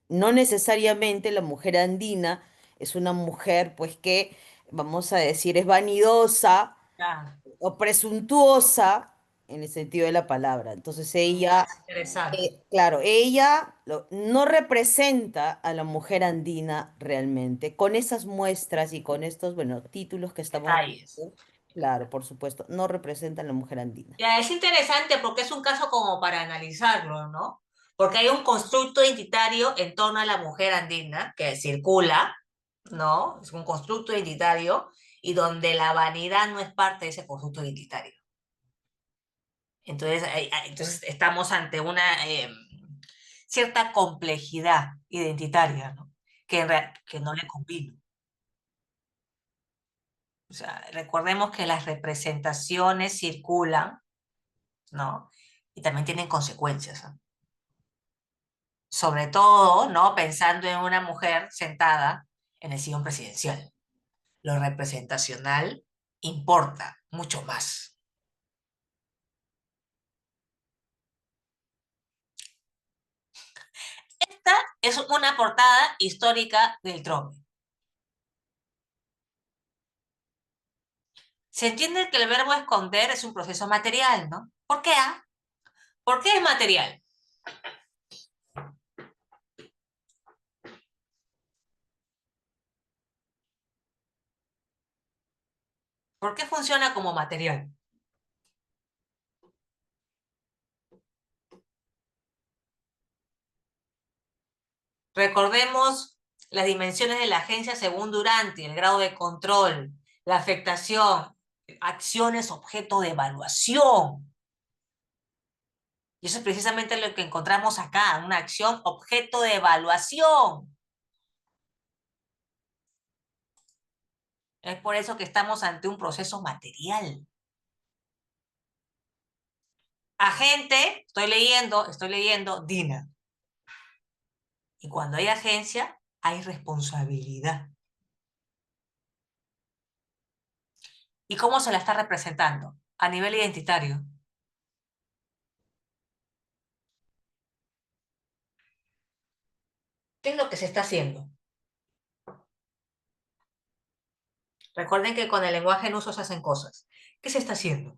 no necesariamente la mujer andina es una mujer, pues que, vamos a decir, es vanidosa Ya, o presuntuosa en el sentido de la palabra. Entonces ella, es interesante. claro, ella no representa a la mujer andina realmente, con esas muestras y con estos, bueno, títulos que estamos Detalles. viendo, claro, por supuesto, no representa a la mujer andina. Ya, es interesante porque es un caso como para analizarlo, ¿no? Porque hay un constructo identitario en torno a la mujer andina que circula, ¿no? Es un constructo identitario y donde la vanidad no es parte de ese constructo identitario. Entonces, entonces estamos ante una cierta complejidad identitaria, ¿no? Que no le convino. O sea, recordemos que las representaciones circulan, ¿no? Y también tienen consecuencias, ¿no? Sobre todo, ¿no? Pensando en una mujer sentada en el sillón presidencial. Lo representacional importa mucho más. Esta es una portada histórica del Trome. Se entiende que el verbo esconder es un proceso material, ¿no? ¿Por qué? ¿Por qué es material? ¿Por qué funciona como material? Recordemos las dimensiones de la agencia según Duranti, el grado de control, la afectación, acciones objeto de evaluación. Y eso es precisamente lo que encontramos acá, una acción objeto de evaluación. Es por eso que estamos ante un proceso material. Agente, estoy leyendo DINA. Y cuando hay agencia, hay responsabilidad. ¿Y cómo se la está representando? A nivel identitario. ¿Qué es lo que se está haciendo? Recuerden que con el lenguaje en uso se hacen cosas. ¿Qué se está haciendo?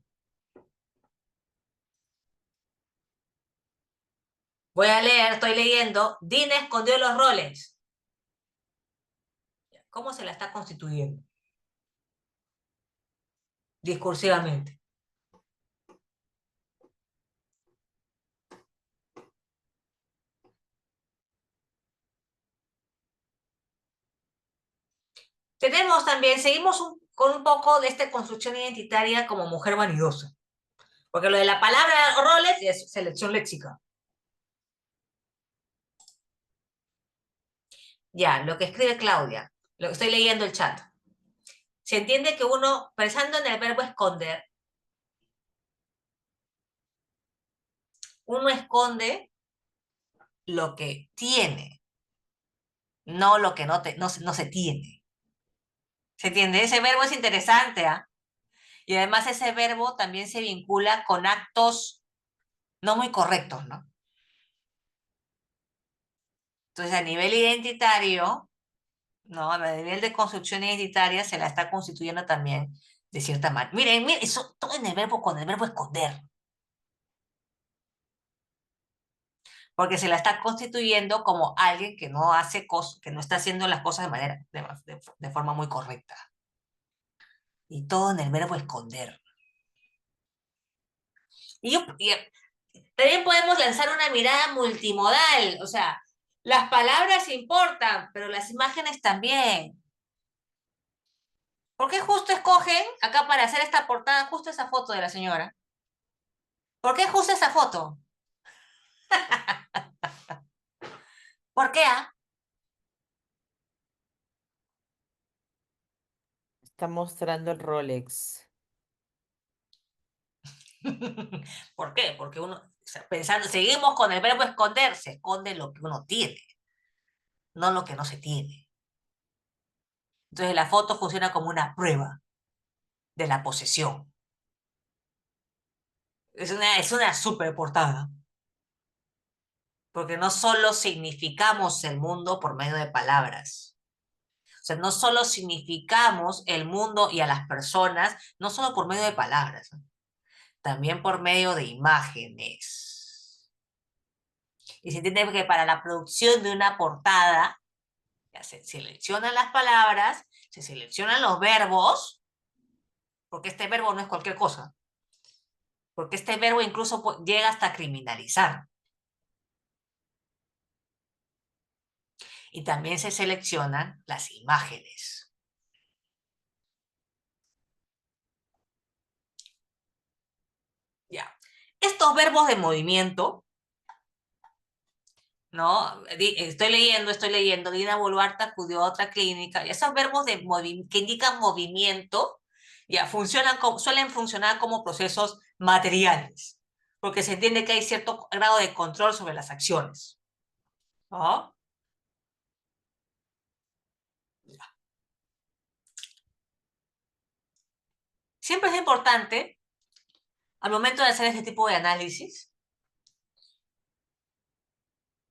Voy a leer, estoy leyendo. Dina escondió los roles. ¿Cómo se la está constituyendo? Discursivamente. Tenemos también, seguimos con un poco de esta construcción identitaria como mujer vanidosa. Porque lo de la palabra roles es selección léxica. Ya, lo que escribe Claudia, lo que estoy leyendo el chat. Se entiende que uno, pensando en el verbo esconder, uno esconde lo que tiene, no lo que no se tiene. ¿Se entiende? Ese verbo es interesante, ¿ah? Y además ese verbo también se vincula con actos no muy correctos, ¿no? Entonces, a nivel identitario, ¿no? A nivel de construcción identitaria se la está constituyendo también de cierta manera. Miren, miren, eso todo en el verbo, con el verbo esconder, porque se la está constituyendo como alguien que no hace cosas, que no está haciendo las cosas de manera, de forma muy correcta. Y todo en el verbo esconder. Y también podemos lanzar una mirada multimodal, o sea, las palabras importan, pero las imágenes también. ¿Por qué justo escogen acá para hacer esta portada justo esa foto de la señora? ¿Por qué justo esa foto? ¿Por qué? Está mostrando el Rolex. ¿Por qué? Porque uno, o sea, pensando, seguimos con el verbo esconder, se esconde lo que uno tiene, no lo que no se tiene. Entonces la foto funciona como una prueba de la posesión. Es una super portada. Porque no solo significamos el mundo por medio de palabras. O sea, no solo significamos el mundo y a las personas, no solo por medio de palabras, ¿no? También por medio de imágenes. Y se entiende que para la producción de una portada, ya se seleccionan las palabras, se seleccionan los verbos, porque este verbo no es cualquier cosa, porque este verbo incluso llega hasta criminalizar. Y también se seleccionan las imágenes. Ya. Estos verbos de movimiento, ¿no? Estoy leyendo, Dina Boluarte acudió a otra clínica, y esos verbos que indican movimiento, ya, suelen funcionar como procesos materiales, porque se entiende que hay cierto grado de control sobre las acciones, ¿no? Siempre es importante, al momento de hacer este tipo de análisis,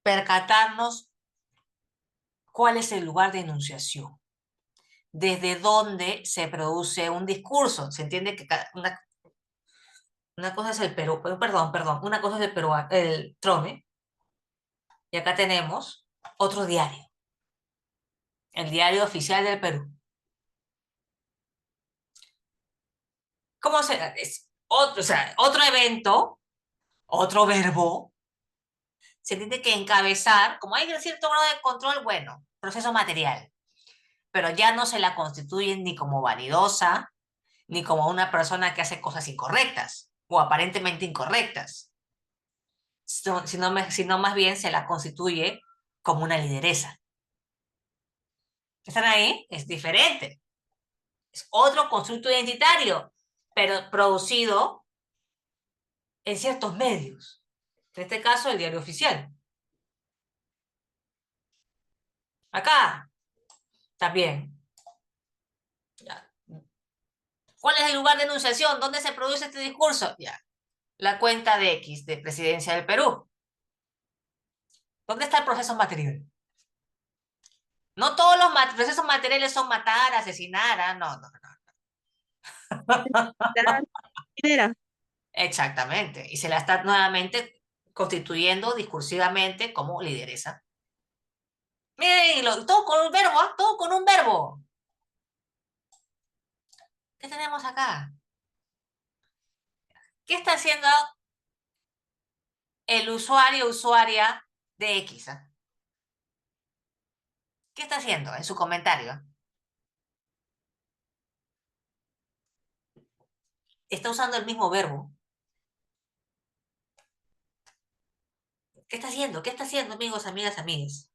percatarnos cuál es el lugar de enunciación, desde dónde se produce un discurso. Se entiende que una cosa es el Perú, perdón, una cosa es el Trome, y acá tenemos otro diario, el diario oficial del Perú. ¿Cómo se es otro, o sea, otro evento, otro verbo? Se tiene que encabezar, como hay cierto grado de control, bueno, proceso material, pero ya no se la constituyen ni como vanidosa, ni como una persona que hace cosas incorrectas o aparentemente incorrectas, sino más bien se la constituye como una lideresa. ¿Están ahí? Es diferente. Es otro constructo identitario, pero producido en ciertos medios. En este caso, el diario oficial. Acá, también. Ya. ¿Cuál es el lugar de enunciación? ¿Dónde se produce este discurso? Ya. La cuenta de X, de Presidencia del Perú. ¿Dónde está el proceso material? No todos los procesos materiales son matar, asesinar, ¿ah? No, no, La no. lidera. Exactamente. Y se la está nuevamente constituyendo discursivamente como lideresa. Miren, todo con un verbo, ¿ah? Todo con un verbo. ¿Qué tenemos acá? ¿Qué está haciendo el usuario o usuaria de X? ¿Ah? ¿Qué está haciendo en su comentario? Está usando el mismo verbo. ¿Qué está haciendo? ¿Qué está haciendo, amigos, amigas, amigues?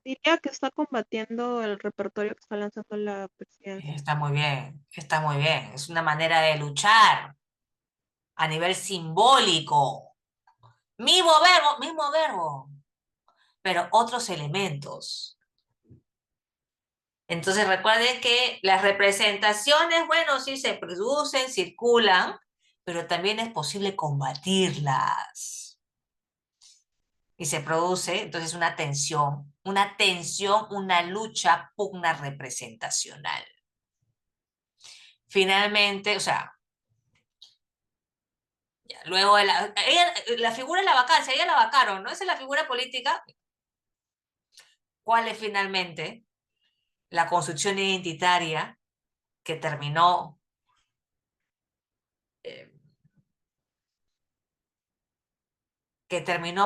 Diría que está combatiendo el repertorio que está lanzando la presidencia. Está muy bien, está muy bien. Es una manera de luchar a nivel simbólico. Mismo verbo, pero otros elementos. Entonces recuerden que las representaciones, bueno, sí se producen, circulan, pero también es posible combatirlas. Y se produce entonces una lucha pugna representacional. Finalmente, o sea, ya, luego la figura es la vacancia, ella la vacaron, ¿no? Esa es la figura política. ¿Cuál es finalmente la construcción identitaria que eh, terminó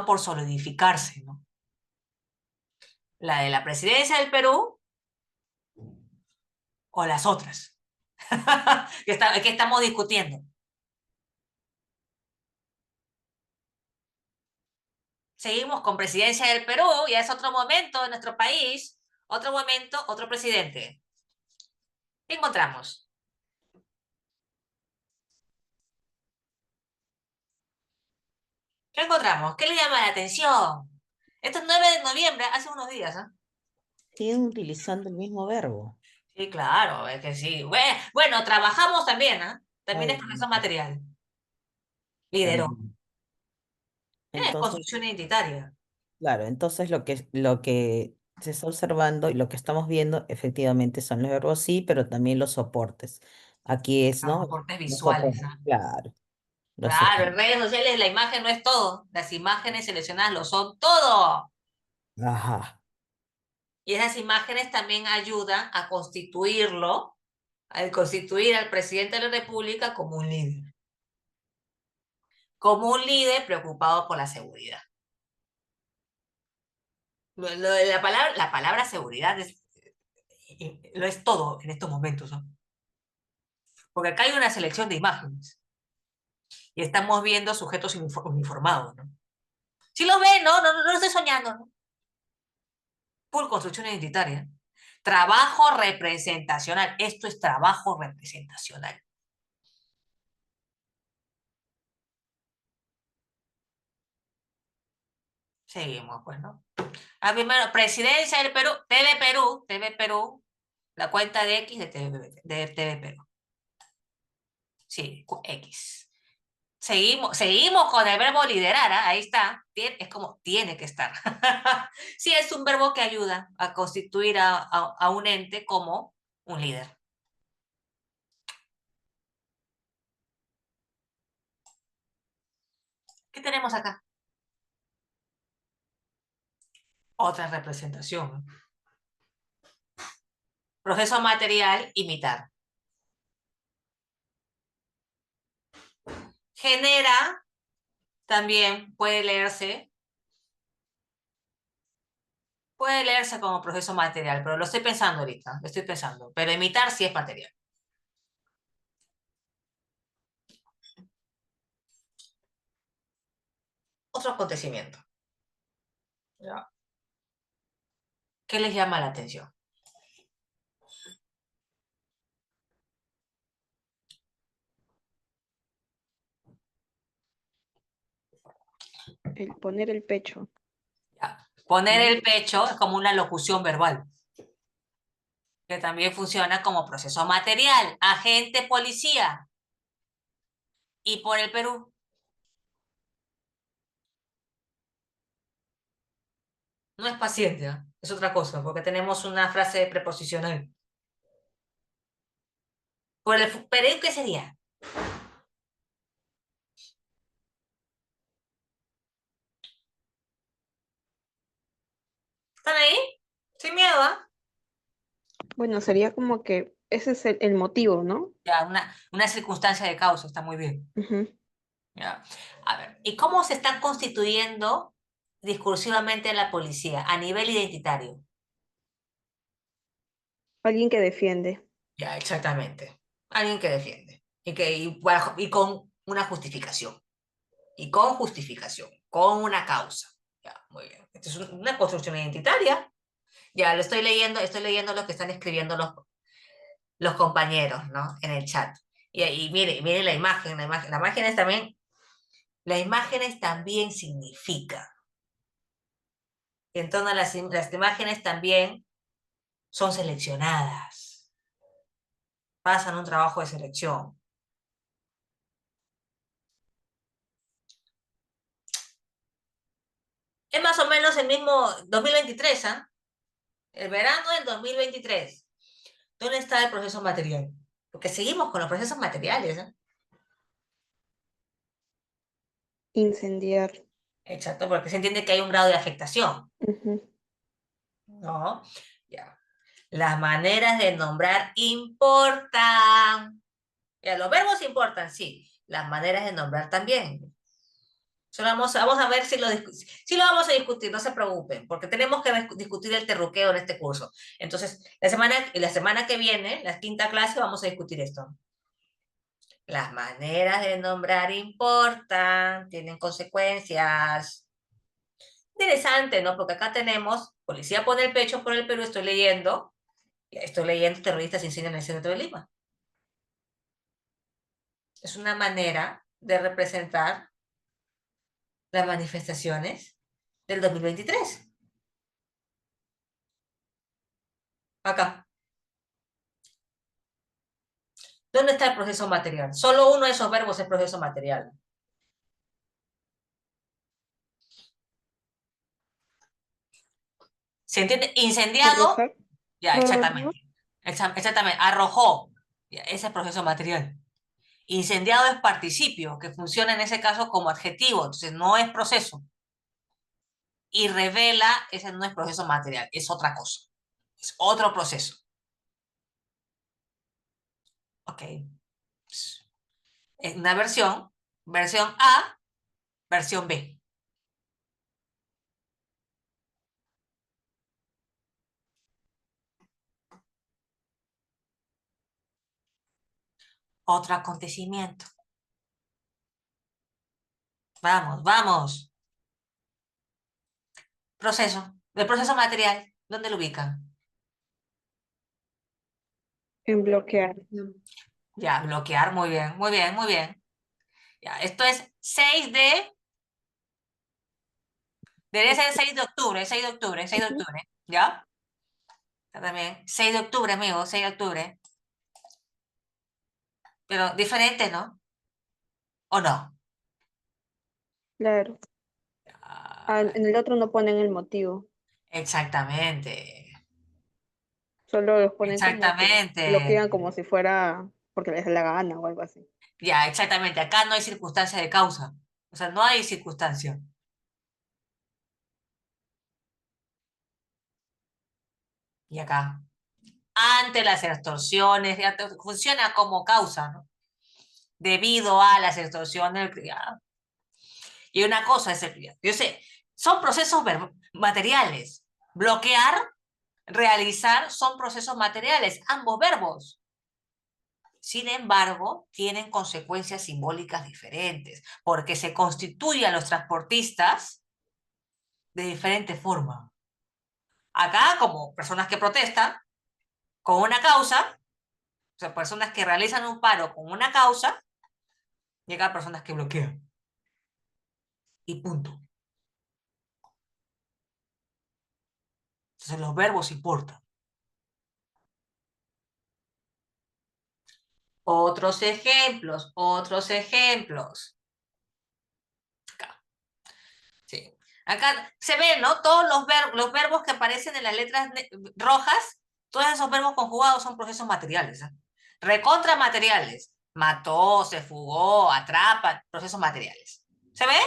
por solidificarse, ¿no? ¿La de la presidencia del Perú o las otras? que estamos discutiendo. Seguimos con presidencia del Perú, ya es otro momento de nuestro país, otro momento, otro presidente. ¿Qué encontramos? ¿Qué encontramos? ¿Qué le llama la atención? Esto es 9 de noviembre, hace unos días, ¿ah? Siguen utilizando el mismo verbo. Sí, claro, es que sí. Bueno, trabajamos también, ¿ah? También Ay, es proceso material. Lideró. terrible. Es Entonces, construcción identitaria. claro, entonces lo que se está observando y lo que estamos viendo efectivamente son los verbos sí, pero también los soportes. Aquí es, Los ¿no? soportes Los visuales, soportes, ¿ah? claro, los Claro, en soportes. redes sociales la imagen no es todo. Las imágenes seleccionadas lo son todo. Ajá. Y esas imágenes también ayudan a constituirlo, a constituir al presidente de la República como un líder preocupado por la seguridad. La palabra seguridad lo es todo en estos momentos, ¿no? Porque acá hay una selección de imágenes y estamos viendo sujetos uniformados, ¿no? Si lo ven, no lo estoy soñando, ¿no? Full construcción identitaria. Trabajo representacional. Esto es trabajo representacional. Seguimos, pues, ¿no? Ah, primero, Presidencia del Perú, TV Perú, la cuenta de X de TV Perú. Sí, X. Seguimos con el verbo liderar, ¿ah? Ahí está. Es como tiene que estar. Sí, es un verbo que ayuda a constituir a un ente como un líder. ¿Qué tenemos acá? Otra representación. Proceso material, imitar. Genera, también puede leerse como proceso material, pero lo estoy pensando ahorita, lo estoy pensando. Pero imitar sí es material. Otro acontecimiento. ¿Ya? ¿Qué les llama la atención? El poner el pecho, ¿Ya? Poner ¿no? el pecho es como una locución verbal, que también funciona como proceso material. Agente policía. Y por el Perú. No es paciente, ¿eh? Es otra cosa, porque tenemos una frase preposicional. Por el Perú, ¿qué sería? ¿Están ahí? Sin miedo, ¿ah? Bueno, sería como que ese es el motivo, ¿no? Ya, una circunstancia de causa, está muy bien. Ujú. Ya. A ver, ¿y cómo se está constituyendo discursivamente la policía a nivel identitario? Alguien que defiende. Ya, exactamente. Alguien que defiende. Y con una justificación. Y con justificación. Con una causa. Ya, muy bien. Esto es una construcción identitaria. Ya, estoy leyendo lo que están escribiendo los compañeros, ¿no? En el chat. Y mire las imágenes también significan. Entonces las imágenes también son seleccionadas, pasan un trabajo de selección. Es más o menos el mismo 2023, ¿ah? El verano del 2023. ¿Dónde está el proceso material? Porque seguimos con los procesos materiales, ¿eh? Incendiar. Exacto, porque se entiende que hay un grado de afectación, Ujú. ¿no? Ya. Las maneras de nombrar importan. Ya, los verbos importan, sí. Las maneras de nombrar también. Solo vamos a ver si lo vamos a discutir, no se preocupen, porque tenemos que discutir el terruqueo en este curso. Entonces, la semana que viene, la quinta clase, vamos a discutir esto. Las maneras de nombrar importan, tienen consecuencias. Interesante, ¿no? Porque acá tenemos, policía pone el pecho por el Perú, estoy leyendo terroristas incendian el centro de Lima. Es una manera de representar las manifestaciones del 2023. Acá. ¿Dónde está el proceso material? Solo uno de esos verbos es proceso material. ¿Se entiende? Incendiado, Arrojar. ya, Arrojar. exactamente. Exactamente. Arrojó, ya, ese es proceso material. Incendiado es participio, que funciona en ese caso como adjetivo, entonces no es proceso. Y revela, ese no es proceso material, es otra cosa. Es otro proceso. Ok. Es una versión A, versión B. Otro acontecimiento. Vamos, vamos. Proceso. El proceso material, ¿dónde lo ubican? En bloquear. Ya, bloquear, muy bien, muy bien, muy bien. Ya, esto es 6 de, debería ser el 6 de octubre, 6 de octubre, 6 de Ujú. octubre, ¿ya? Está también, 6 de octubre, amigo, 6 de octubre. Pero diferente, ¿no? ¿O no? Claro. Ah, Ah, en el otro no ponen el motivo. exactamente, Solo los ponen como que exactamente. bloquean como si fuera porque les da la gana o algo así. Ya, exactamente. Acá no hay circunstancia de causa. O sea, no hay circunstancia. Y acá, ante las extorsiones, funciona como causa, ¿no? Debido a las extorsiones. Ya. Y una cosa es yo sé, son procesos materiales. Bloquear, realizar son procesos materiales, ambos verbos. Sin embargo, tienen consecuencias simbólicas diferentes, porque se constituyen a los transportistas de diferente forma. Acá, como personas que protestan con una causa, o sea, personas que realizan un paro con una causa, llegan personas que bloquean. Y punto. Entonces los verbos importan. Otros ejemplos, otros ejemplos. Acá, sí. Acá se ven, ¿no? Todos los verbos que aparecen en las letras rojas, todos esos verbos conjugados son procesos materiales. ¿Eh? Recontra materiales. Mató, se fugó, atrapa, procesos materiales. ¿Se ve?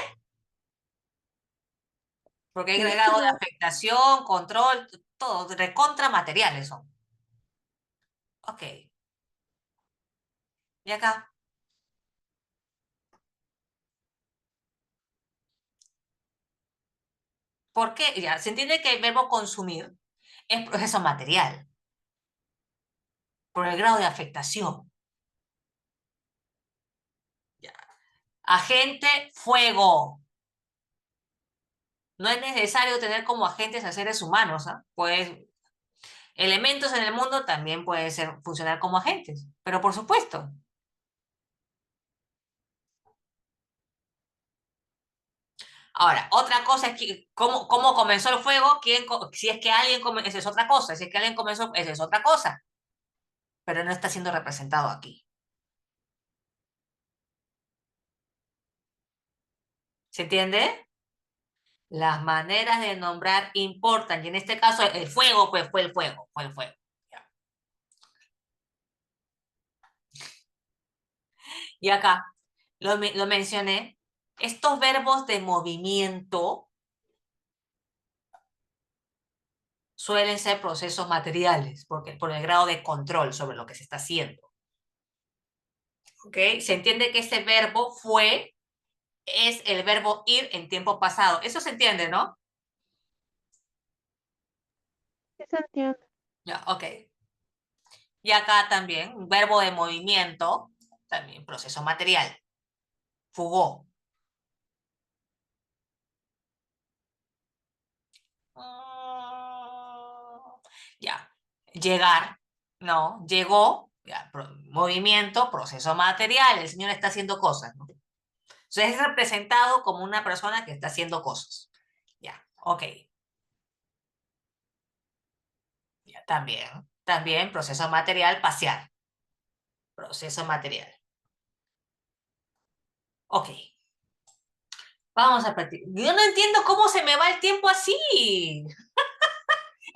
Porque hay Sí. grado de afectación, control, todo, recontra materiales son. Ok. Y acá, ¿por qué? Ya, se entiende que el verbo consumir es proceso material, por el grado de afectación. Ya. Agente, fuego. No es necesario tener como agentes a seres humanos, ¿ah? Pues elementos en el mundo también pueden ser, funcionar como agentes, pero por supuesto. Ahora, otra cosa es que, ¿cómo comenzó el fuego? Si es que alguien comenzó, esa es otra cosa. Si es que alguien comenzó, esa es otra cosa. Pero no está siendo representado aquí. ¿Se entiende? Las maneras de nombrar importan. Y en este caso, el fuego, pues fue el fuego, fue el fuego. Ya. Y acá, lo mencioné, estos verbos de movimiento suelen ser procesos materiales, porque por el grado de control sobre lo que se está haciendo. ¿Ok? Se entiende que ese verbo fue es el verbo ir en tiempo pasado. Eso se entiende, ¿no? Sí se entiende. Ya, ok. Y acá también, un verbo de movimiento, también proceso material. Fugó. Ya. Llegar, no. Llegó, ya. Movimiento, proceso material. El señor está haciendo cosas, ¿no? Entonces es representado como una persona que está haciendo cosas. Ya, ok. Ya, también proceso material, pasear. Proceso material. Ok. Vamos a practicar. Yo no entiendo cómo se me va el tiempo así.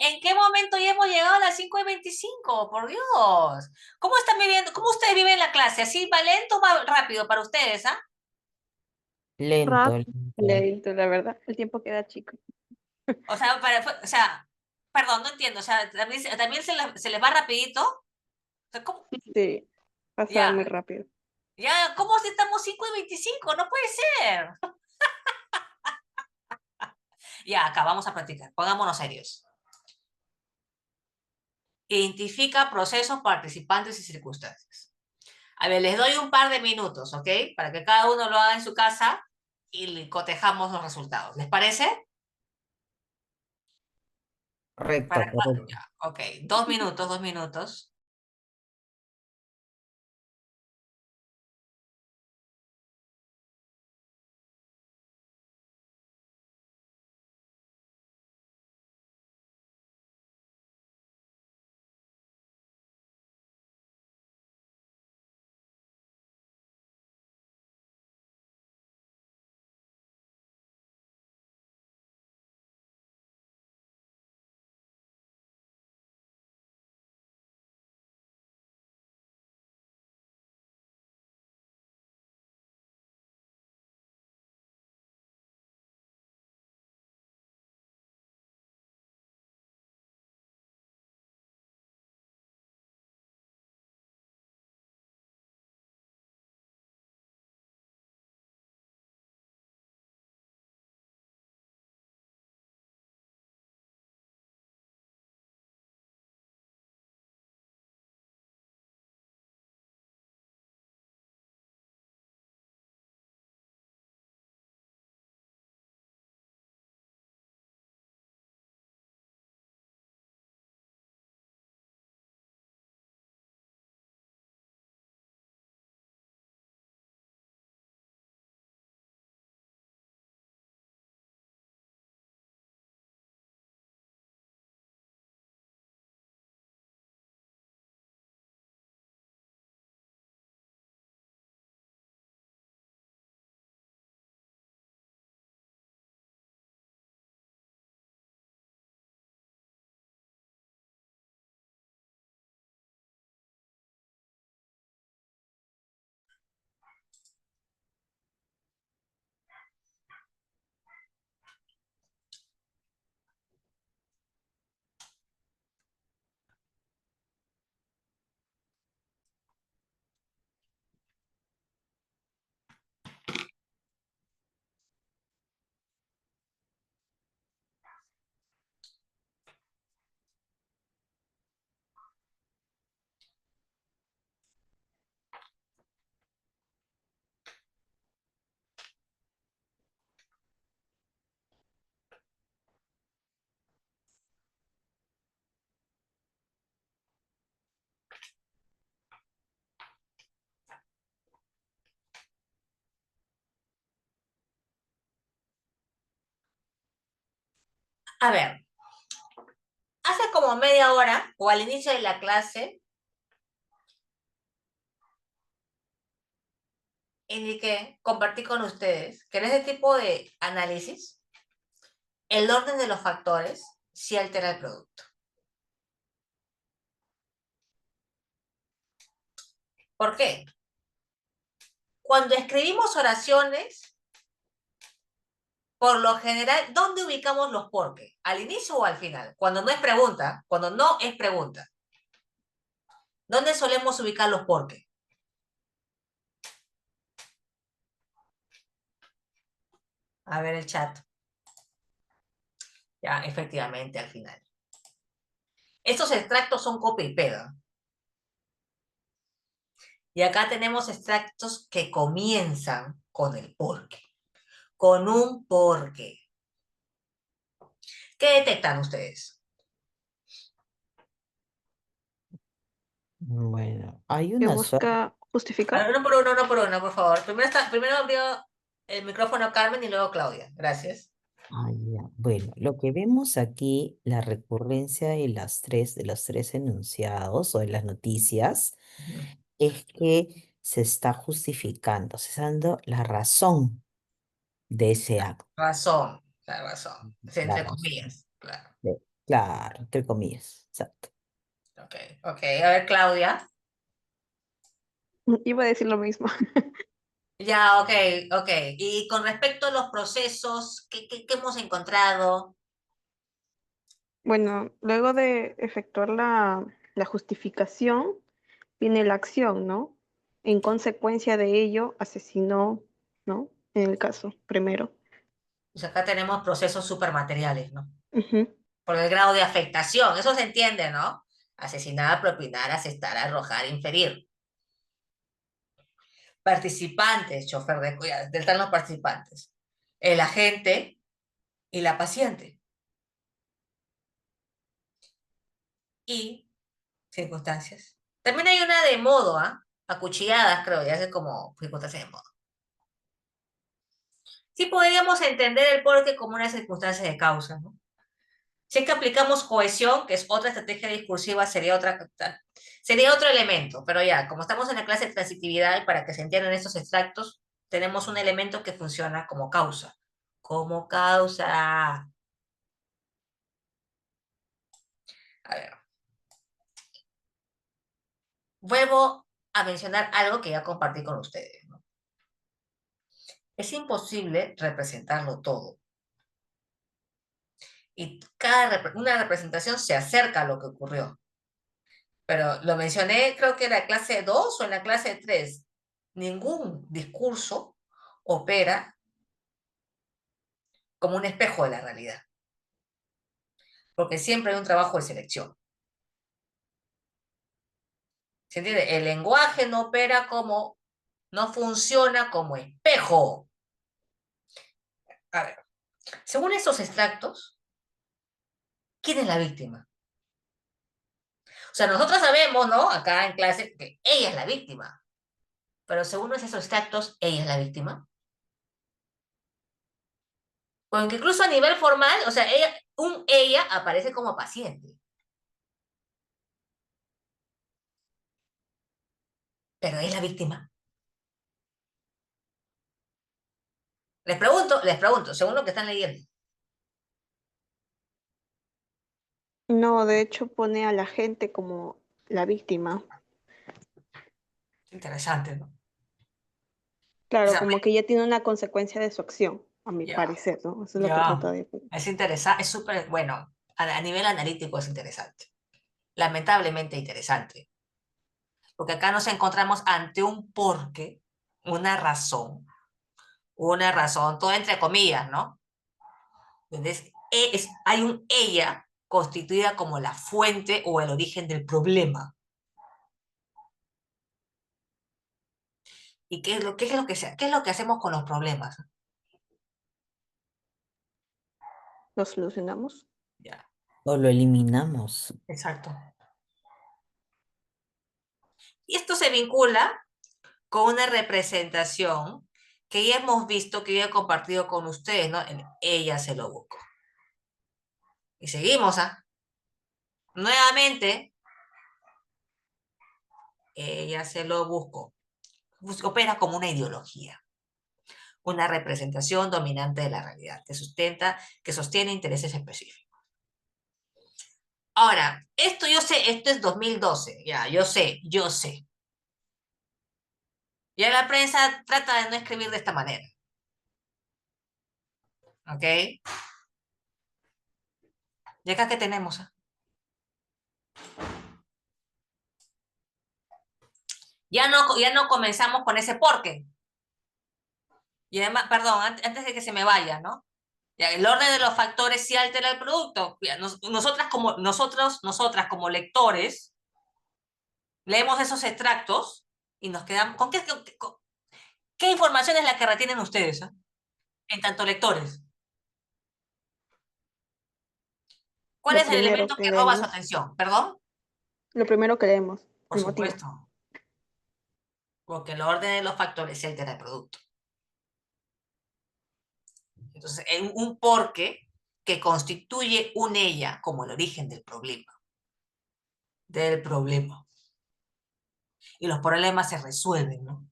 ¿En qué momento ya hemos llegado a las 5:25? Por Dios. ¿Cómo están viviendo? ¿Cómo ustedes viven la clase? ¿Así va lento o va rápido para ustedes, ah? Lento, Rápido, lento. lento, la verdad. El tiempo queda chico. O sea, perdón, no entiendo. O sea, también se les va rapidito. O sea, ¿cómo? Sí, pasa muy Ya, rápido. ya, ¿cómo si estamos 5:25? No puede ser. Ya, acá vamos a practicar. Pongámonos serios. Identifica procesos, participantes y circunstancias. A ver, les doy un par de minutos, ¿ok? Para que cada uno lo haga en su casa y cotejamos los resultados. ¿Les parece? Correcto, correcto. Ya, ok, 2 minutos, 2 minutos. A ver, hace como media hora o al inicio de la clase compartí con ustedes que en este tipo de análisis, el orden de los factores sí altera el producto. ¿Por qué? Cuando escribimos oraciones, por lo general, ¿dónde ubicamos los por qué? ¿Al inicio o al final? Cuando no es pregunta, cuando no es pregunta. ¿Dónde solemos ubicar los por qué? A ver el chat. Ya, efectivamente, al final. Estos extractos son copia y pega. Y acá tenemos extractos que comienzan con el porqué, con un porqué. ¿Qué detectan ustedes? Bueno, hay Que una sola. busca A justificar. ver, uno por uno, por favor. Primero abrió. El micrófono Carmen y luego Claudia. Gracias. Ah, ya. Bueno, lo que vemos aquí, la recurrencia de los tres enunciados o de las noticias, Ujú. es que se está justificando, se está dando la razón de ese acto, Razón, la razón. Es la entre razón. comillas, claro. Claro, entre comillas, exacto. Ok, ok. A ver, Claudia. Iba a decir lo mismo. Ya, ok, ok. Y con respecto a los procesos, ¿qué hemos encontrado? Bueno, luego de efectuar la justificación, viene la acción, ¿no? En consecuencia de ello, asesinó, ¿no? En el caso, primero. Pues acá tenemos procesos supermateriales, ¿no? Ujú. Por el grado de afectación, eso se entiende, ¿no? Asesinar, propinar, asestar, arrojar, inferir. Participantes, chofer de cuidados, están los participantes. El agente y la paciente. Y circunstancias. También hay una de modo, ¿ah? Acuchilladas, creo, ya es como circunstancias de modo. Sí podríamos entender el porqué como una circunstancia de causa, ¿no? Si es que aplicamos cohesión, que es otra estrategia discursiva, sería otro elemento, pero ya, como estamos en la clase de transitividad y para que se entiendan estos extractos, tenemos un elemento que funciona como causa. Como causa. A ver, vuelvo a mencionar algo que ya compartí con ustedes, ¿no? Es imposible representarlo todo. Y una representación se acerca a lo que ocurrió. Pero lo mencioné, creo que en la clase 2 o en la clase 3. Ningún discurso opera como un espejo de la realidad, porque siempre hay un trabajo de selección. ¿Se entiende? El lenguaje no opera como, no funciona como espejo. A ver, según esos extractos, ¿quién es la víctima? O sea, nosotros sabemos, ¿no? Acá en clase, que ella es la víctima, pero según esos extractos, ¿ella es la víctima? Porque incluso a nivel formal, o sea, ella aparece como paciente, pero es la víctima. Les pregunto, según lo que están leyendo. No, de hecho pone a la gente como la víctima. Interesante, ¿no? Claro, Esa, como que ya tiene una consecuencia de su acción, a mi ya, parecer, ¿no? Eso es lo que ya. trata de... Es interesante, es súper, bueno, a nivel analítico es interesante. Lamentablemente interesante. Porque acá nos encontramos ante un porqué, una razón, todo entre comillas, ¿no? Entonces, hay un ella constituida como la fuente o el origen del problema. ¿Y qué es lo que hacemos con los problemas? ¿Lo solucionamos? Ya, O lo eliminamos. exacto. Y esto se vincula con una representación que ya hemos visto, que yo he compartido con ustedes, ¿no? Ella se lo buscó. Y seguimos, ¿ah? Nuevamente, ella se lo buscó. Opera como una ideología, una representación dominante de la realidad, que sostiene intereses específicos. Ahora, esto yo sé, esto es 2012, ya, yo sé. Ya la prensa trata de no escribir de esta manera, ¿ok? ¿Y acá qué tenemos? ¿Ah? Ya no comenzamos con ese porqué. Y además, perdón, antes de que se me vaya, ¿no? Ya, el orden de los factores sí altera el producto. Ya, nosotras como lectores, leemos esos extractos y nos quedamos. ¿Qué información es la que retienen ustedes, en tanto lectores? ¿Cuál Lo es el primero elemento que que roba su leemos. atención? ¿Perdón? Lo primero que leemos, Por el motivo. supuesto, porque el orden de los factores sí altera el producto. Entonces, un porque que constituye un ella como el origen del problema. Del problema. Y los problemas se resuelven, ¿no?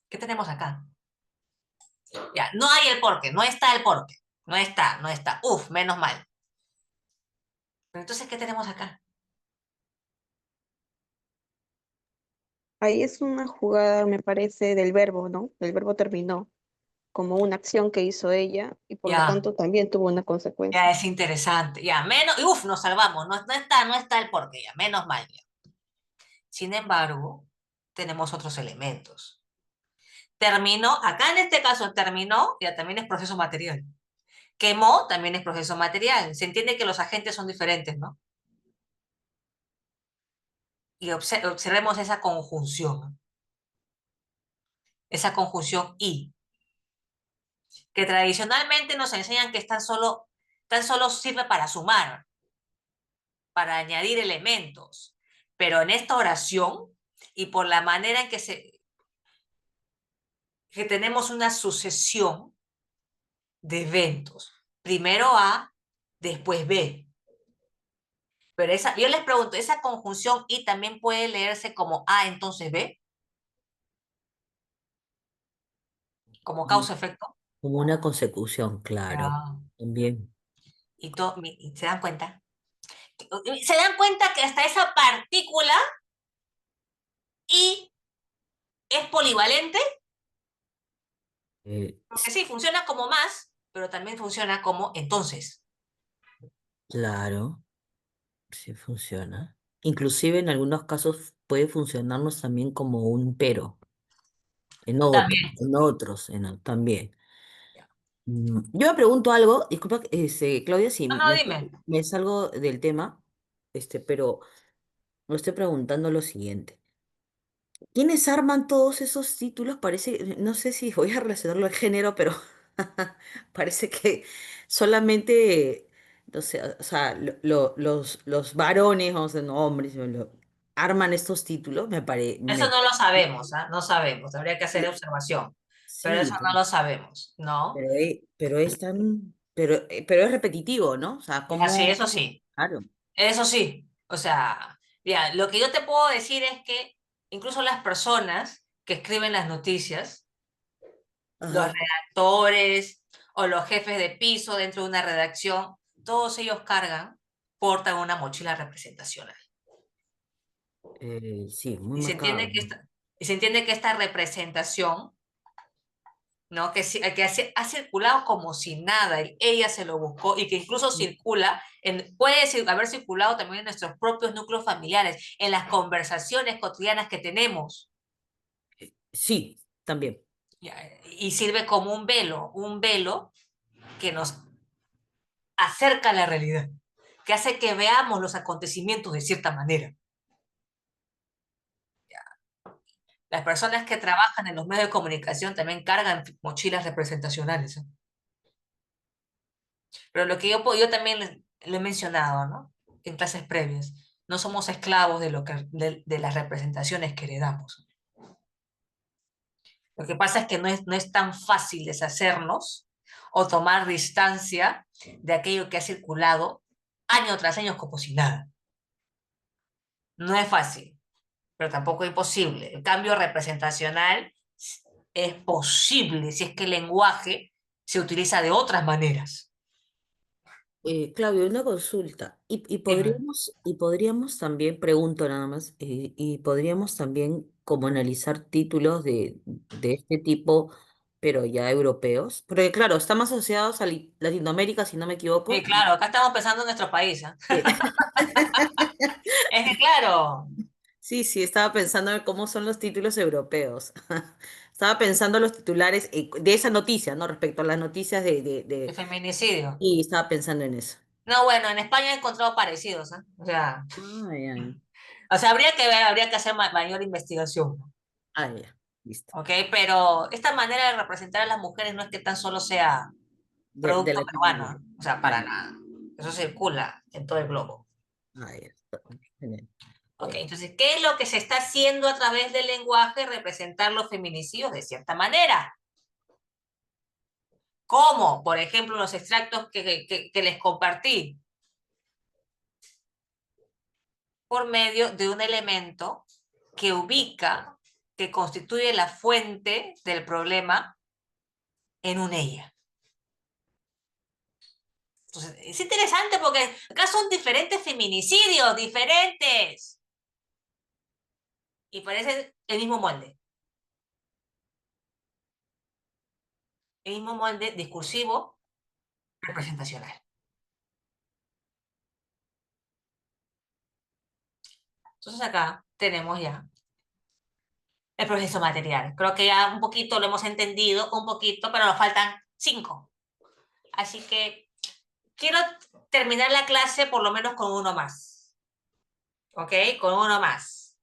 ¿Qué tenemos acá? Ya, no hay el porqué, no está el porqué. No está, no está. Uf, menos mal. Pero entonces, ¿qué tenemos acá? Ahí es una jugada, me parece, del verbo, ¿no? El verbo terminó como una acción que hizo ella y por lo Ya, tanto también tuvo una ya consecuencia. es interesante. Ya, menos, uf, nos salvamos. No, no está el porqué, ya, menos mal. Ya. Sin embargo, tenemos otros elementos. Terminó, acá en este caso terminó, ya también es proceso material. Quemó, también es proceso material. Se entiende que los agentes son diferentes, ¿no? Y observemos esa conjunción y, que tradicionalmente nos enseñan que tan solo sirve para sumar, para añadir elementos. Pero en esta oración, y por la manera en que tenemos una sucesión de eventos, primero A, después B. Pero yo les pregunto, ¿esa conjunción y también puede leerse como A, entonces B? Como causa-efecto. Como una consecución, claro. Ya. También. ¿Y se dan cuenta? ¿Se dan cuenta que hasta esa partícula y es polivalente? Porque sí, funciona como más, pero también funciona como entonces. Claro, sí funciona. Inclusive en algunos casos puede funcionarnos también como un pero, También. también. Yo me pregunto algo, disculpa, Claudia, si No, no, me, dime. me salgo del tema, pero me estoy preguntando lo siguiente. ¿Quiénes arman todos esos títulos? Parece, no sé si voy a relacionarlo al género, pero parece que solamente, no sé, o sea, los varones, vamos a decir, no, hombres, arman estos títulos, Eso no lo sabemos, ¿ah? No sabemos. Habría que hacer observación. Pero sí, eso no lo sabemos, ¿no? pero es repetitivo, ¿no? O sea, Ya, sí, como, eso sí. claro, Eso sí. O sea, ya, lo que yo te puedo decir es que incluso las personas que escriben las noticias, los ajá, redactores o los jefes de piso dentro de una redacción, todos ellos portan una mochila representacional. sí, muy Y se marcado. entiende que esta representación, ¿no? Que ha circulado como si nada, ella se lo buscó y que incluso circula, haber circulado también en nuestros propios núcleos familiares, en las conversaciones cotidianas que tenemos, Sí, también. ¿ya? Y sirve como un velo que nos acerca a la realidad, que hace que veamos los acontecimientos de cierta manera. Las personas que trabajan en los medios de comunicación también cargan mochilas representacionales, ¿eh? Pero lo que yo también lo he mencionado, ¿no? En clases previas, no somos esclavos de las representaciones que heredamos. Lo que pasa es que no es tan fácil deshacernos o tomar distancia de aquello que ha circulado año tras año como si nada. No es fácil, pero tampoco es imposible. El cambio representacional es posible si es que el lenguaje se utiliza de otras maneras. Claudio, una consulta. Dime. Y podríamos también, pregunto nada más, y podríamos también como analizar títulos de este tipo, pero ya europeos. Porque claro, están más asociados a Latinoamérica, si no me Sí, equivoco. claro, acá estamos pensando en nuestro país, ¿eh? Eh, Es que claro, Sí, sí, estaba pensando en cómo son los títulos europeos. Estaba pensando los titulares de esa noticia, ¿no? Respecto a las noticias el feminicidio. Y estaba pensando en eso. No, bueno, en España he encontrado parecidos, ¿eh? Ah, ya, ya. Habría que ver, habría que hacer mayor investigación, Ah, ya, listo. ¿ok? Pero esta manera de representar a las mujeres no es que tan solo sea De producto peruano, Latinoamérica. ¿eh? O sea, Ah, para ya. nada. Eso circula en todo el globo. Ah, ya. Genial. Ok, Eh, entonces, ¿qué es lo que se está haciendo a través del lenguaje? Representar los feminicidios de cierta manera. Como, por ejemplo, los extractos que les compartí, por medio de un elemento que ubica, que constituye la fuente del problema en un ella. Entonces, es interesante porque acá son diferentes feminicidios, diferentes. Y parece el mismo molde. El mismo molde discursivo, representacional. Entonces acá tenemos ya el proceso material. Creo que ya un poquito lo hemos entendido, un poquito, pero nos faltan 5. Así que quiero terminar la clase por lo menos con uno más. ¿Ok? Con uno más.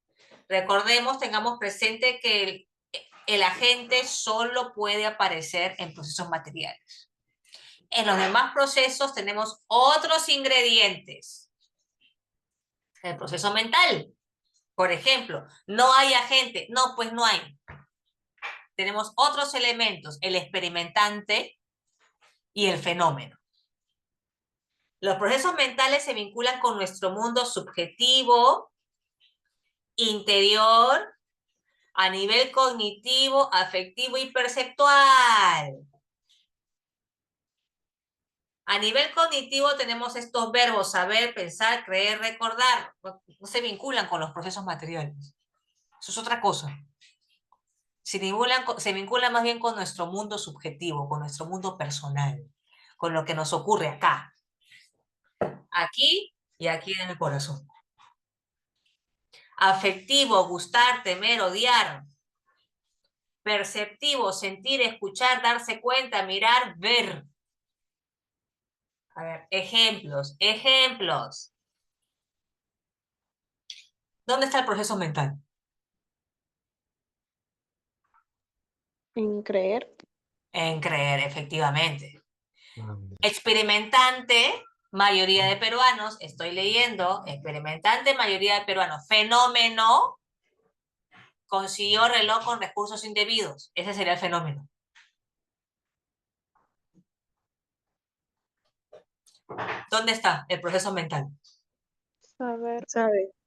Recordemos, tengamos presente que el agente solo puede aparecer en procesos materiales. En los demás procesos tenemos otros ingredientes. El proceso mental, por ejemplo, no hay agente. No, pues no hay. Tenemos otros elementos, el experimentante y el fenómeno. Los procesos mentales se vinculan con nuestro mundo subjetivo, interior, a nivel cognitivo, afectivo y perceptual. A nivel cognitivo tenemos estos verbos saber, pensar, creer, recordar. No se vinculan con los procesos materiales. Eso es otra cosa. Se vinculan más bien con nuestro mundo subjetivo, con nuestro mundo personal, con lo que nos ocurre acá. Aquí y aquí en el corazón. Afectivo, gustar, temer, odiar. Perceptivo, sentir, escuchar, darse cuenta, mirar, ver. A ver, ejemplos, ejemplos. ¿Dónde está el proceso mental? En creer. En creer, efectivamente. Experimentante, mayoría de peruanos, estoy leyendo, experimentante, mayoría de peruanos. Fenómeno, consiguió reloj con recursos indebidos. Ese sería el fenómeno. ¿Dónde está el proceso mental? Saber.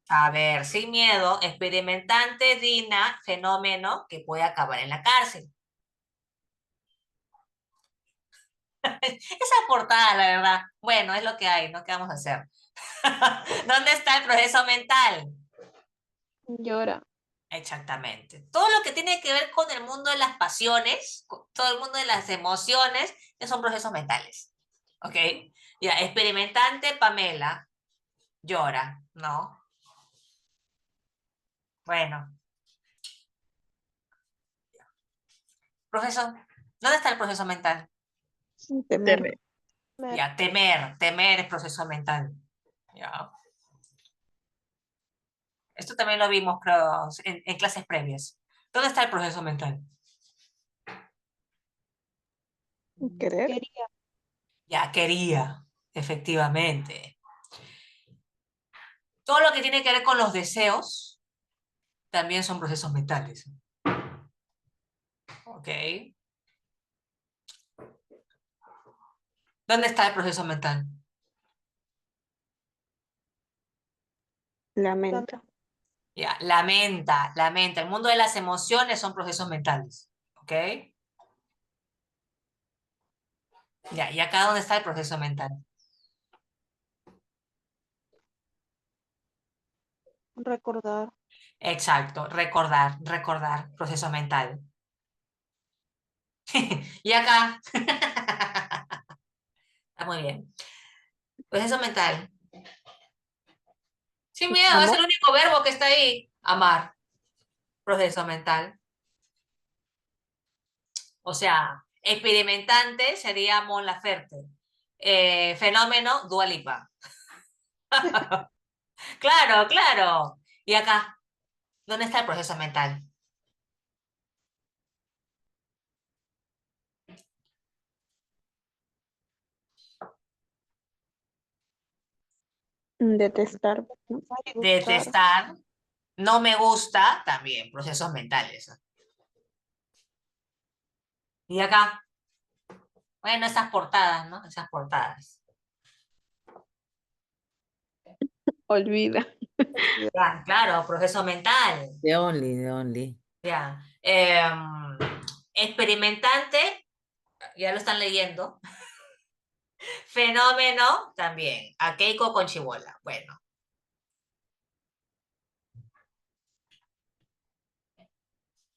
A ver, sin miedo, experimentante, Dina, fenómeno que puede acabar en la cárcel. Esa portada, la verdad. Bueno, es lo que hay, ¿no? ¿Qué vamos a hacer? ¿Dónde está el proceso mental? Llora. Exactamente. Todo lo que tiene que ver con el mundo de las pasiones, con todo el mundo de las emociones, que son procesos mentales. ¿Ok? Ya, experimentante, Pamela, llora, ¿no? Bueno. Profesor, ¿dónde está el proceso mental? Temer. Ya, temer es proceso mental. Ya. Esto también lo vimos, creo, en clases previas. ¿Dónde está el proceso mental? Querer. Ya, quería, efectivamente. Todo lo que tiene que ver con los deseos también son procesos mentales. ¿Ok? ¿Dónde está el proceso mental? Lamenta. Ya, lamenta. El mundo de las emociones son procesos mentales. ¿Ok? Ya, ¿y acá dónde está el proceso mental? Recordar. Exacto, recordar, proceso mental. Y acá, está muy bien. Proceso mental. Sin miedo, es Amor. el único verbo que está ahí. Amar, proceso mental. O sea, experimentante sería Mon Laferte. Fenómeno, Dua Lipa. Claro, claro. Y acá, ¿dónde está el proceso mental? Detestar. ¿No? Gustar. Detestar, no me gusta, también, procesos mentales. Y acá, Bueno, esas portadas, ¿no? Esas portadas. Olvida. Ya, claro, proceso mental. The only, the only. Ya. Experimentante, ya lo están leyendo. Fenómeno, también. A Keiko con Chibola. Bueno.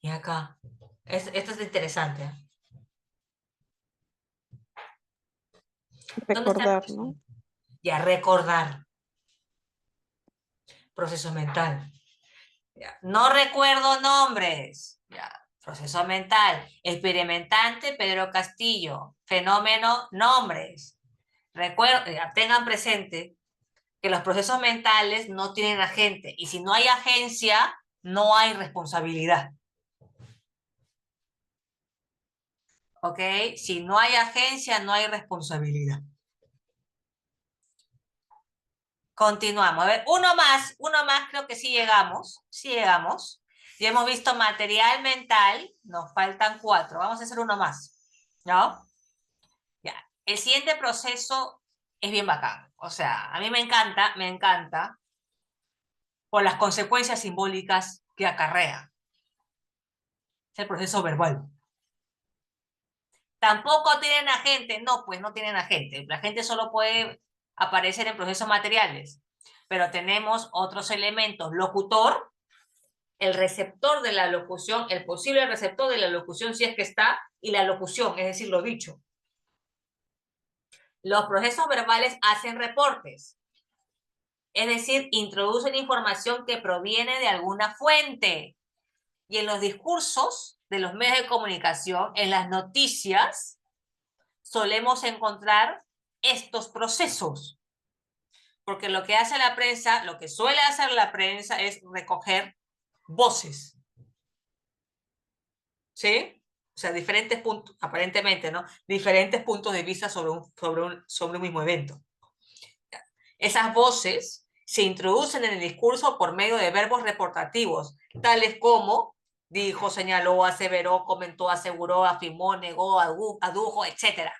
Y acá. Esto es interesante. ¿Dónde está el Recordar, proceso? ¿no? Ya, recordar. Proceso mental. Ya. No recuerdo nombres. Ya. Proceso mental. Experimentante, Pedro Castillo. Fenómeno, nombres. Tengan presente que los procesos mentales no tienen agente. Y si no hay agencia, no hay responsabilidad. ¿Ok? Si no hay agencia, no hay responsabilidad. Continuamos. A ver, uno más, creo que sí llegamos. Ya hemos visto material mental, nos faltan 4. Vamos a hacer uno más, ¿no? Ya. El siguiente proceso es bien bacán. O sea, a mí me encanta por las consecuencias simbólicas que acarrea. Es el proceso verbal. Tampoco tienen agente, no, pues no tienen agente. La gente solo puede aparecer en procesos materiales, pero tenemos otros elementos. Locutor, el receptor de la locución, el posible receptor de la locución si es que está, y la locución, es decir, lo dicho. Los procesos verbales hacen reportes, es decir, introducen información que proviene de alguna fuente. Y en los discursos de los medios de comunicación, en las noticias, solemos encontrar estos procesos. Porque lo que hace la prensa, lo que suele hacer la prensa es recoger voces. ¿Sí? O sea, diferentes puntos, aparentemente, ¿no? Diferentes puntos de vista sobre un mismo evento. Esas voces se introducen en el discurso por medio de verbos reportativos, tales como dijo, señaló, aseveró, comentó, aseguró, afirmó, negó, adujo, etc.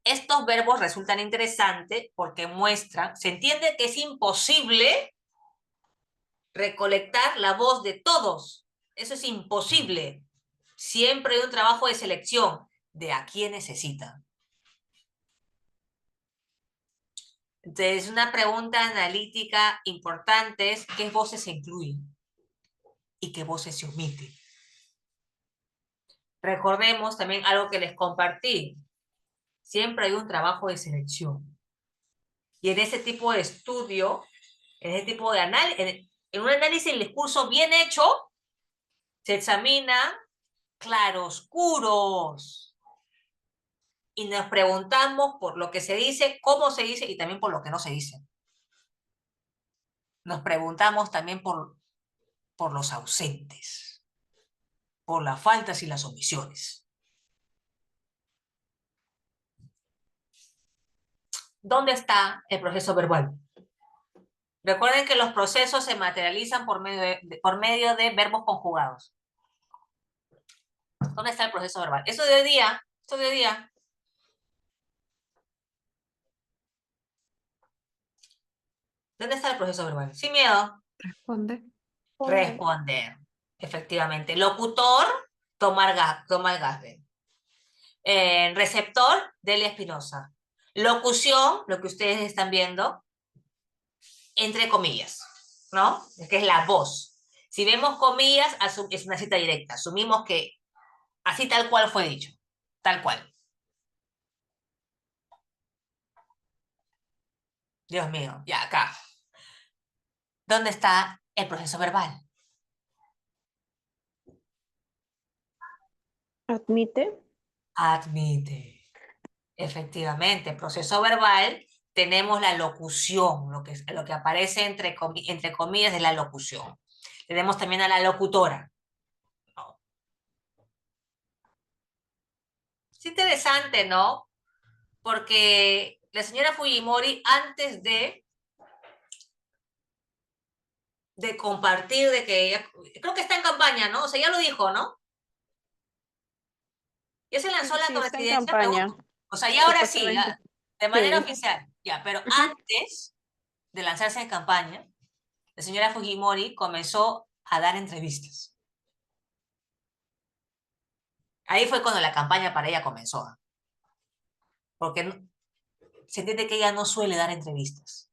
Estos verbos resultan interesantes porque muestran, se entiende que es imposible recolectar la voz de todos. Eso es imposible. Siempre hay un trabajo de selección de a quién necesitan. Entonces, una pregunta analítica importante es qué voces se incluyen y qué voces se omiten. Recordemos también algo que les compartí. Siempre hay un trabajo de selección. Y en ese tipo de estudio, en ese tipo de análisis, en un análisis del discurso bien hecho, se examina claroscuros. Y nos preguntamos por lo que se dice, cómo se dice y también por lo que no se dice. Nos preguntamos también por los ausentes, por las faltas y las omisiones. ¿Dónde está el proceso verbal? Recuerden que los procesos se materializan por medio de verbos conjugados. ¿Dónde está el proceso verbal? Eso de hoy día, esto de hoy día. ¿Dónde está el proceso verbal? Sin miedo. Responde. Responder. Efectivamente. Locutor, tomar el gas. Receptor, Delia Espinosa. Locución, lo que ustedes están viendo, entre comillas, ¿no? Es que es la voz. Si vemos comillas, es una cita directa. Asumimos que así tal cual fue dicho. Tal cual. Dios mío, ya acá. ¿Dónde está el proceso verbal? Admite. Admite. Efectivamente, proceso verbal, tenemos la locución, lo que aparece entre comillas de la locución. Tenemos también a la locutora. ¿No? Es interesante, ¿no? Porque la señora Fujimori, antes de compartir, de que ella, creo que está en campaña, ¿no? O sea, ya lo dijo, ¿no? Ya se lanzó a la Sí, está en presidencia, campaña, pregunto. O sea, ya ahora sí, supuestamente. ya, de manera Sí. oficial, ya, pero Ujú. antes de lanzarse en campaña, la señora Fujimori comenzó a dar entrevistas. Ahí fue cuando la campaña para ella comenzó, porque se entiende que ella no suele dar entrevistas,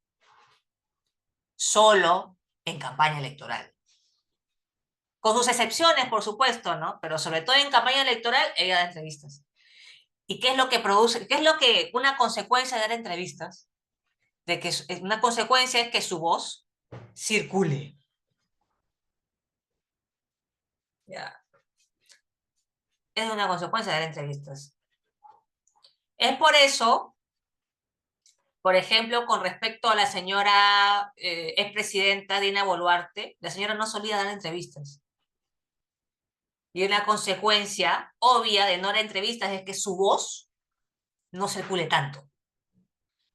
solo en campaña electoral. Con sus excepciones, por supuesto, ¿no? Pero sobre todo en campaña electoral, ella da entrevistas. ¿Y qué es lo que produce? ¿Qué es lo que, una consecuencia de dar entrevistas? De que una consecuencia es que su voz circule. Ya. Es una consecuencia de dar entrevistas. Es por eso, por ejemplo, con respecto a la señora expresidenta Dina Boluarte, la señora no solía dar entrevistas. Y una consecuencia obvia de no dar entrevistas es que su voz no circule tanto.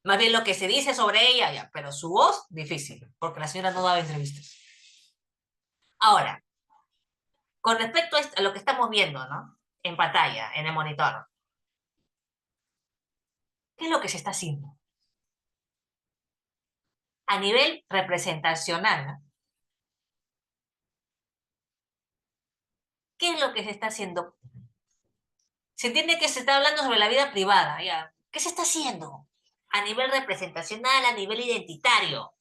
Más bien lo que se dice sobre ella, ya, pero su voz, difícil, porque la señora no daba entrevistas. Ahora, con respecto a lo que estamos viendo, ¿no? En pantalla, en el monitor, ¿qué es lo que se está haciendo? A nivel representacional, ¿no? ¿Qué es lo que se está haciendo? Se entiende que se está hablando sobre la vida privada, ¿ya? ¿Qué se está haciendo? A nivel representacional, a nivel identitario.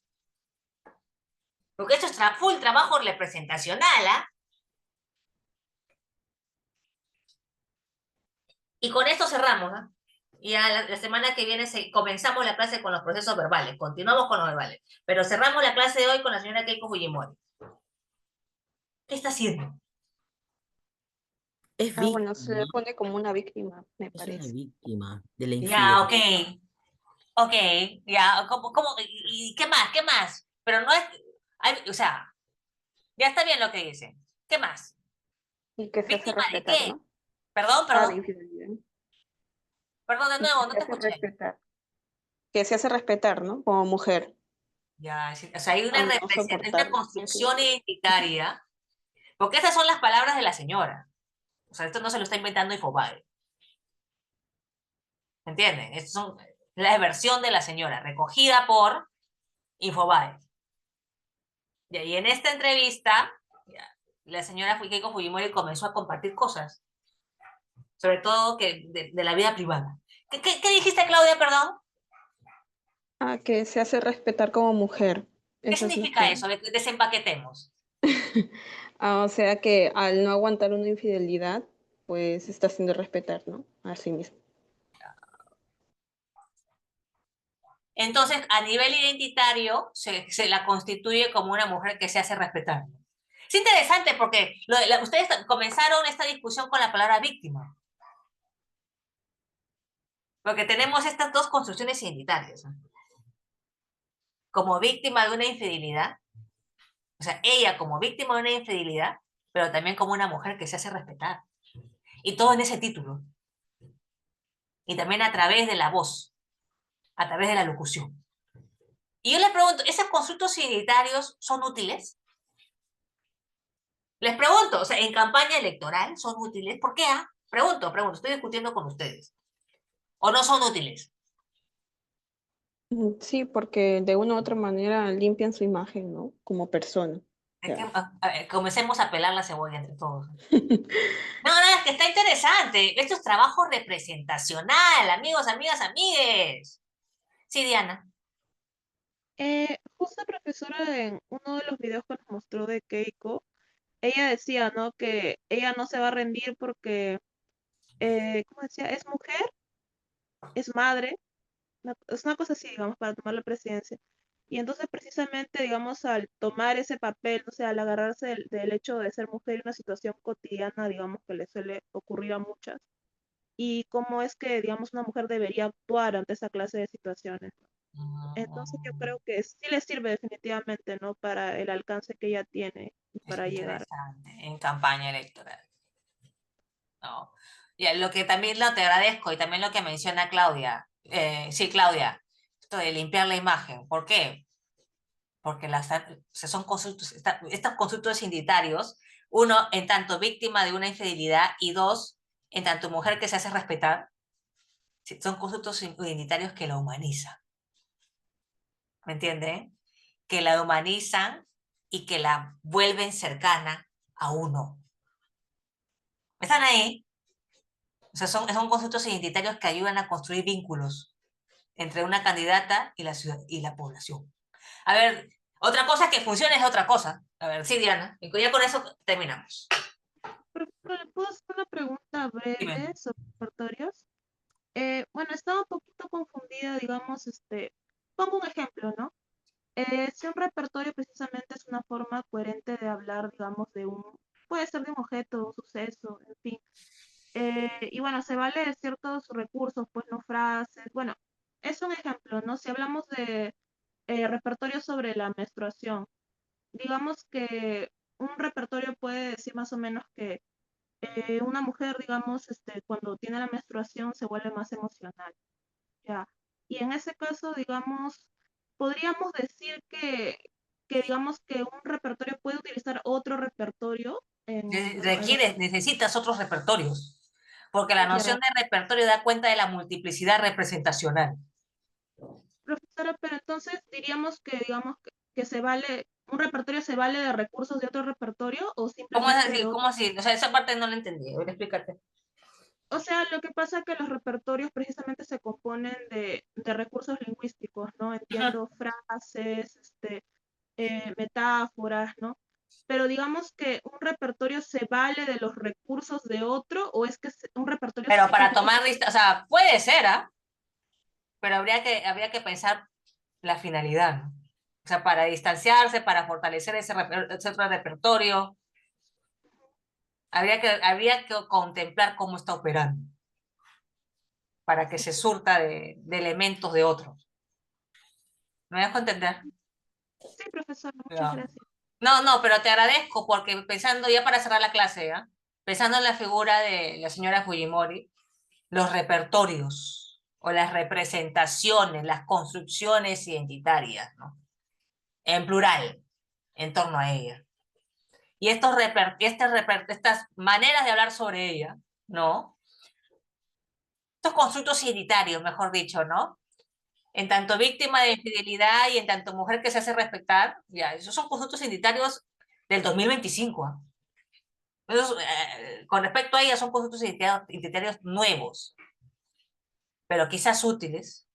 Porque esto es full trabajo representacional, ¿ah? Y con esto cerramos, ¿no? Y a la semana que viene comenzamos la clase con los procesos verbales, continuamos con los verbales, pero cerramos la clase de hoy con la señora Keiko Fujimori. ¿Qué está haciendo? Es Ah, bueno, se víctima, le pone como una víctima, me es una parece. víctima de la Ya, ok, infidelidad. ok, ya, y qué más? ¿Qué más? Pero no es, o sea, ya está bien lo que dice. ¿Qué más? Y que se hace ¿Víctima de respetar, qué? ¿no? Perdón, Ah, de perdón, infidelidad. perdón de Y que nuevo, no se te hace escuché. respetar. Que se hace respetar, ¿no? Como mujer, Ya, sí, o sea, hay a una, no soportar una la construcción infidelidad. Ujú. identitaria, porque esas son las palabras de la señora. O sea, esto no se lo está inventando Infobae. ¿Entienden? Estas son la versión de la señora, recogida por Infobae. Y en esta entrevista, ya, la señora Keiko Fujimori comenzó a compartir cosas, sobre todo de la vida privada. ¿Qué dijiste, Claudia, perdón? Ah, que se hace respetar como mujer. ¿Qué Eso es lo significa que... eso? Desempaquetemos. Ah, o sea que al no aguantar una infidelidad, pues está haciendo respetar, ¿no? A sí mismo. Entonces, a nivel identitario, se la constituye como una mujer que se hace respetar. Es interesante porque ustedes comenzaron esta discusión con la palabra víctima, porque tenemos estas dos construcciones identitarias, ¿no? Como víctima de una infidelidad, o sea, ella como víctima de una infidelidad, pero también como una mujer que se hace respetar. Y todo en ese título. Y también a través de la voz, a través de la locución. Y yo les pregunto, ¿esos constructos identitarios son útiles? Les pregunto, o sea, en campaña electoral son útiles. ¿Por qué? Pregunto, estoy discutiendo con ustedes. ¿O no son útiles? Sí, porque de una u otra manera limpian su imagen, ¿no? Como persona. Es que, Ya. a ver, comencemos a pelar la cebolla entre todos. No, no, es que está interesante. Esto es trabajo representacional, amigos, amigas, amigues. Sí, Diana. Justo la profesora en uno de los videos que nos mostró de Keiko, ella decía, ¿no? Que ella no se va a rendir porque, ¿cómo decía? Es mujer, es madre, es una cosa así, digamos, para tomar la presidencia. Y entonces precisamente, digamos, al tomar ese papel, no sé, al agarrarse del hecho de ser mujer en una situación cotidiana, digamos, que le suele ocurrir a muchas, y cómo es que, digamos, una mujer debería actuar ante esa clase de situaciones. Entonces yo Mm, creo que sí le sirve definitivamente, ¿no? Para el alcance que ella tiene y es para llegar. interesante, en campaña electoral. ¿No? Y lo que también te agradezco y también lo que menciona Claudia. Sí, Claudia, esto de limpiar la imagen. ¿Por qué? Porque son constructos, estos constructos identitarios, uno, en tanto víctima de una infidelidad, y dos, en tanto mujer que se hace respetar, son constructos identitarios que la humanizan. ¿Me entienden? Que la humanizan y que la vuelven cercana a uno. ¿Están ahí? O sea, son conceptos identitarios que ayudan a construir vínculos entre una candidata y la ciudad y la población. A ver, otra cosa que funcione es otra cosa. A ver, sí, Diana, y ya con eso terminamos. Profesor, ¿le puedo hacer una pregunta Dime. breve sobre repertorios? Bueno, estaba un poquito confundida, digamos, pongo un ejemplo, ¿no? Si un repertorio precisamente es una forma coherente de hablar, digamos, puede ser de un objeto, un suceso, en fin. Y bueno, se vale de ciertos recursos, pues no frases. Bueno, es un ejemplo, ¿no? Si hablamos de repertorio sobre la menstruación, digamos que un repertorio puede decir más o menos que una mujer, digamos, cuando tiene la menstruación se vuelve más emocional, ¿ya? Y en ese caso, digamos, podríamos decir digamos, que un repertorio puede utilizar otro repertorio Necesitas otros repertorios, porque la ya. noción de repertorio da cuenta de la multiplicidad representacional. Profesora, pero entonces diríamos que, digamos, un repertorio se vale de recursos de otro repertorio o ¿Cómo es simplemente así? ¿Cómo así? O sea, esa parte no la entendí. A ver, explícate. O sea, lo que pasa es que los repertorios precisamente se componen de recursos lingüísticos, ¿no? Entiendo frases, metáforas, ¿no? Pero digamos que un repertorio se vale de los recursos de otro o es que un repertorio Pero para simplemente... tomar lista, o sea, puede ser, ¿ah? Pero habría que pensar la finalidad, ¿no? O sea, para distanciarse, para fortalecer ese otro repertorio, habría que contemplar cómo está operando para que se surta de elementos de otros. ¿Me dejo entender? Sí, profesor, muchas Ya. gracias. No, pero te agradezco porque pensando, ya para cerrar la clase, ¿ah? Pensando en la figura de la señora Fujimori, los repertorios o las representaciones, las construcciones identitarias, ¿no? En plural, en torno a ella. Y estas maneras de hablar sobre ella, ¿no? Estos constructos identitarios, mejor dicho, ¿no? En tanto víctima de infidelidad y en tanto mujer que se hace respetar, ya, esos son constructos identitarios del 2025, ¿ah? Con respecto a ella son constructos identitarios nuevos, pero quizás útiles.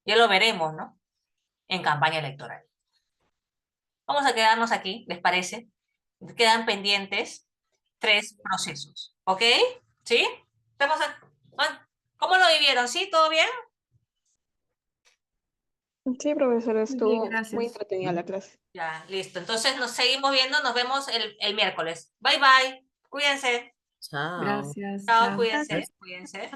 Ya lo veremos, ¿no? En campaña electoral. Vamos a quedarnos aquí, ¿les parece? Quedan pendientes 3 procesos, ¿ok? ¿Sí? ¿Cómo lo vivieron? ¿Sí? ¿Todo bien? Sí, profesor, Muy bien, estuvo muy gracias. entretenida la clase. Ya, listo. Entonces nos seguimos viendo, nos vemos el miércoles. Bye bye. Cuídense. Chao. Gracias, Chao, chao. cuídense, Gracias. cuídense.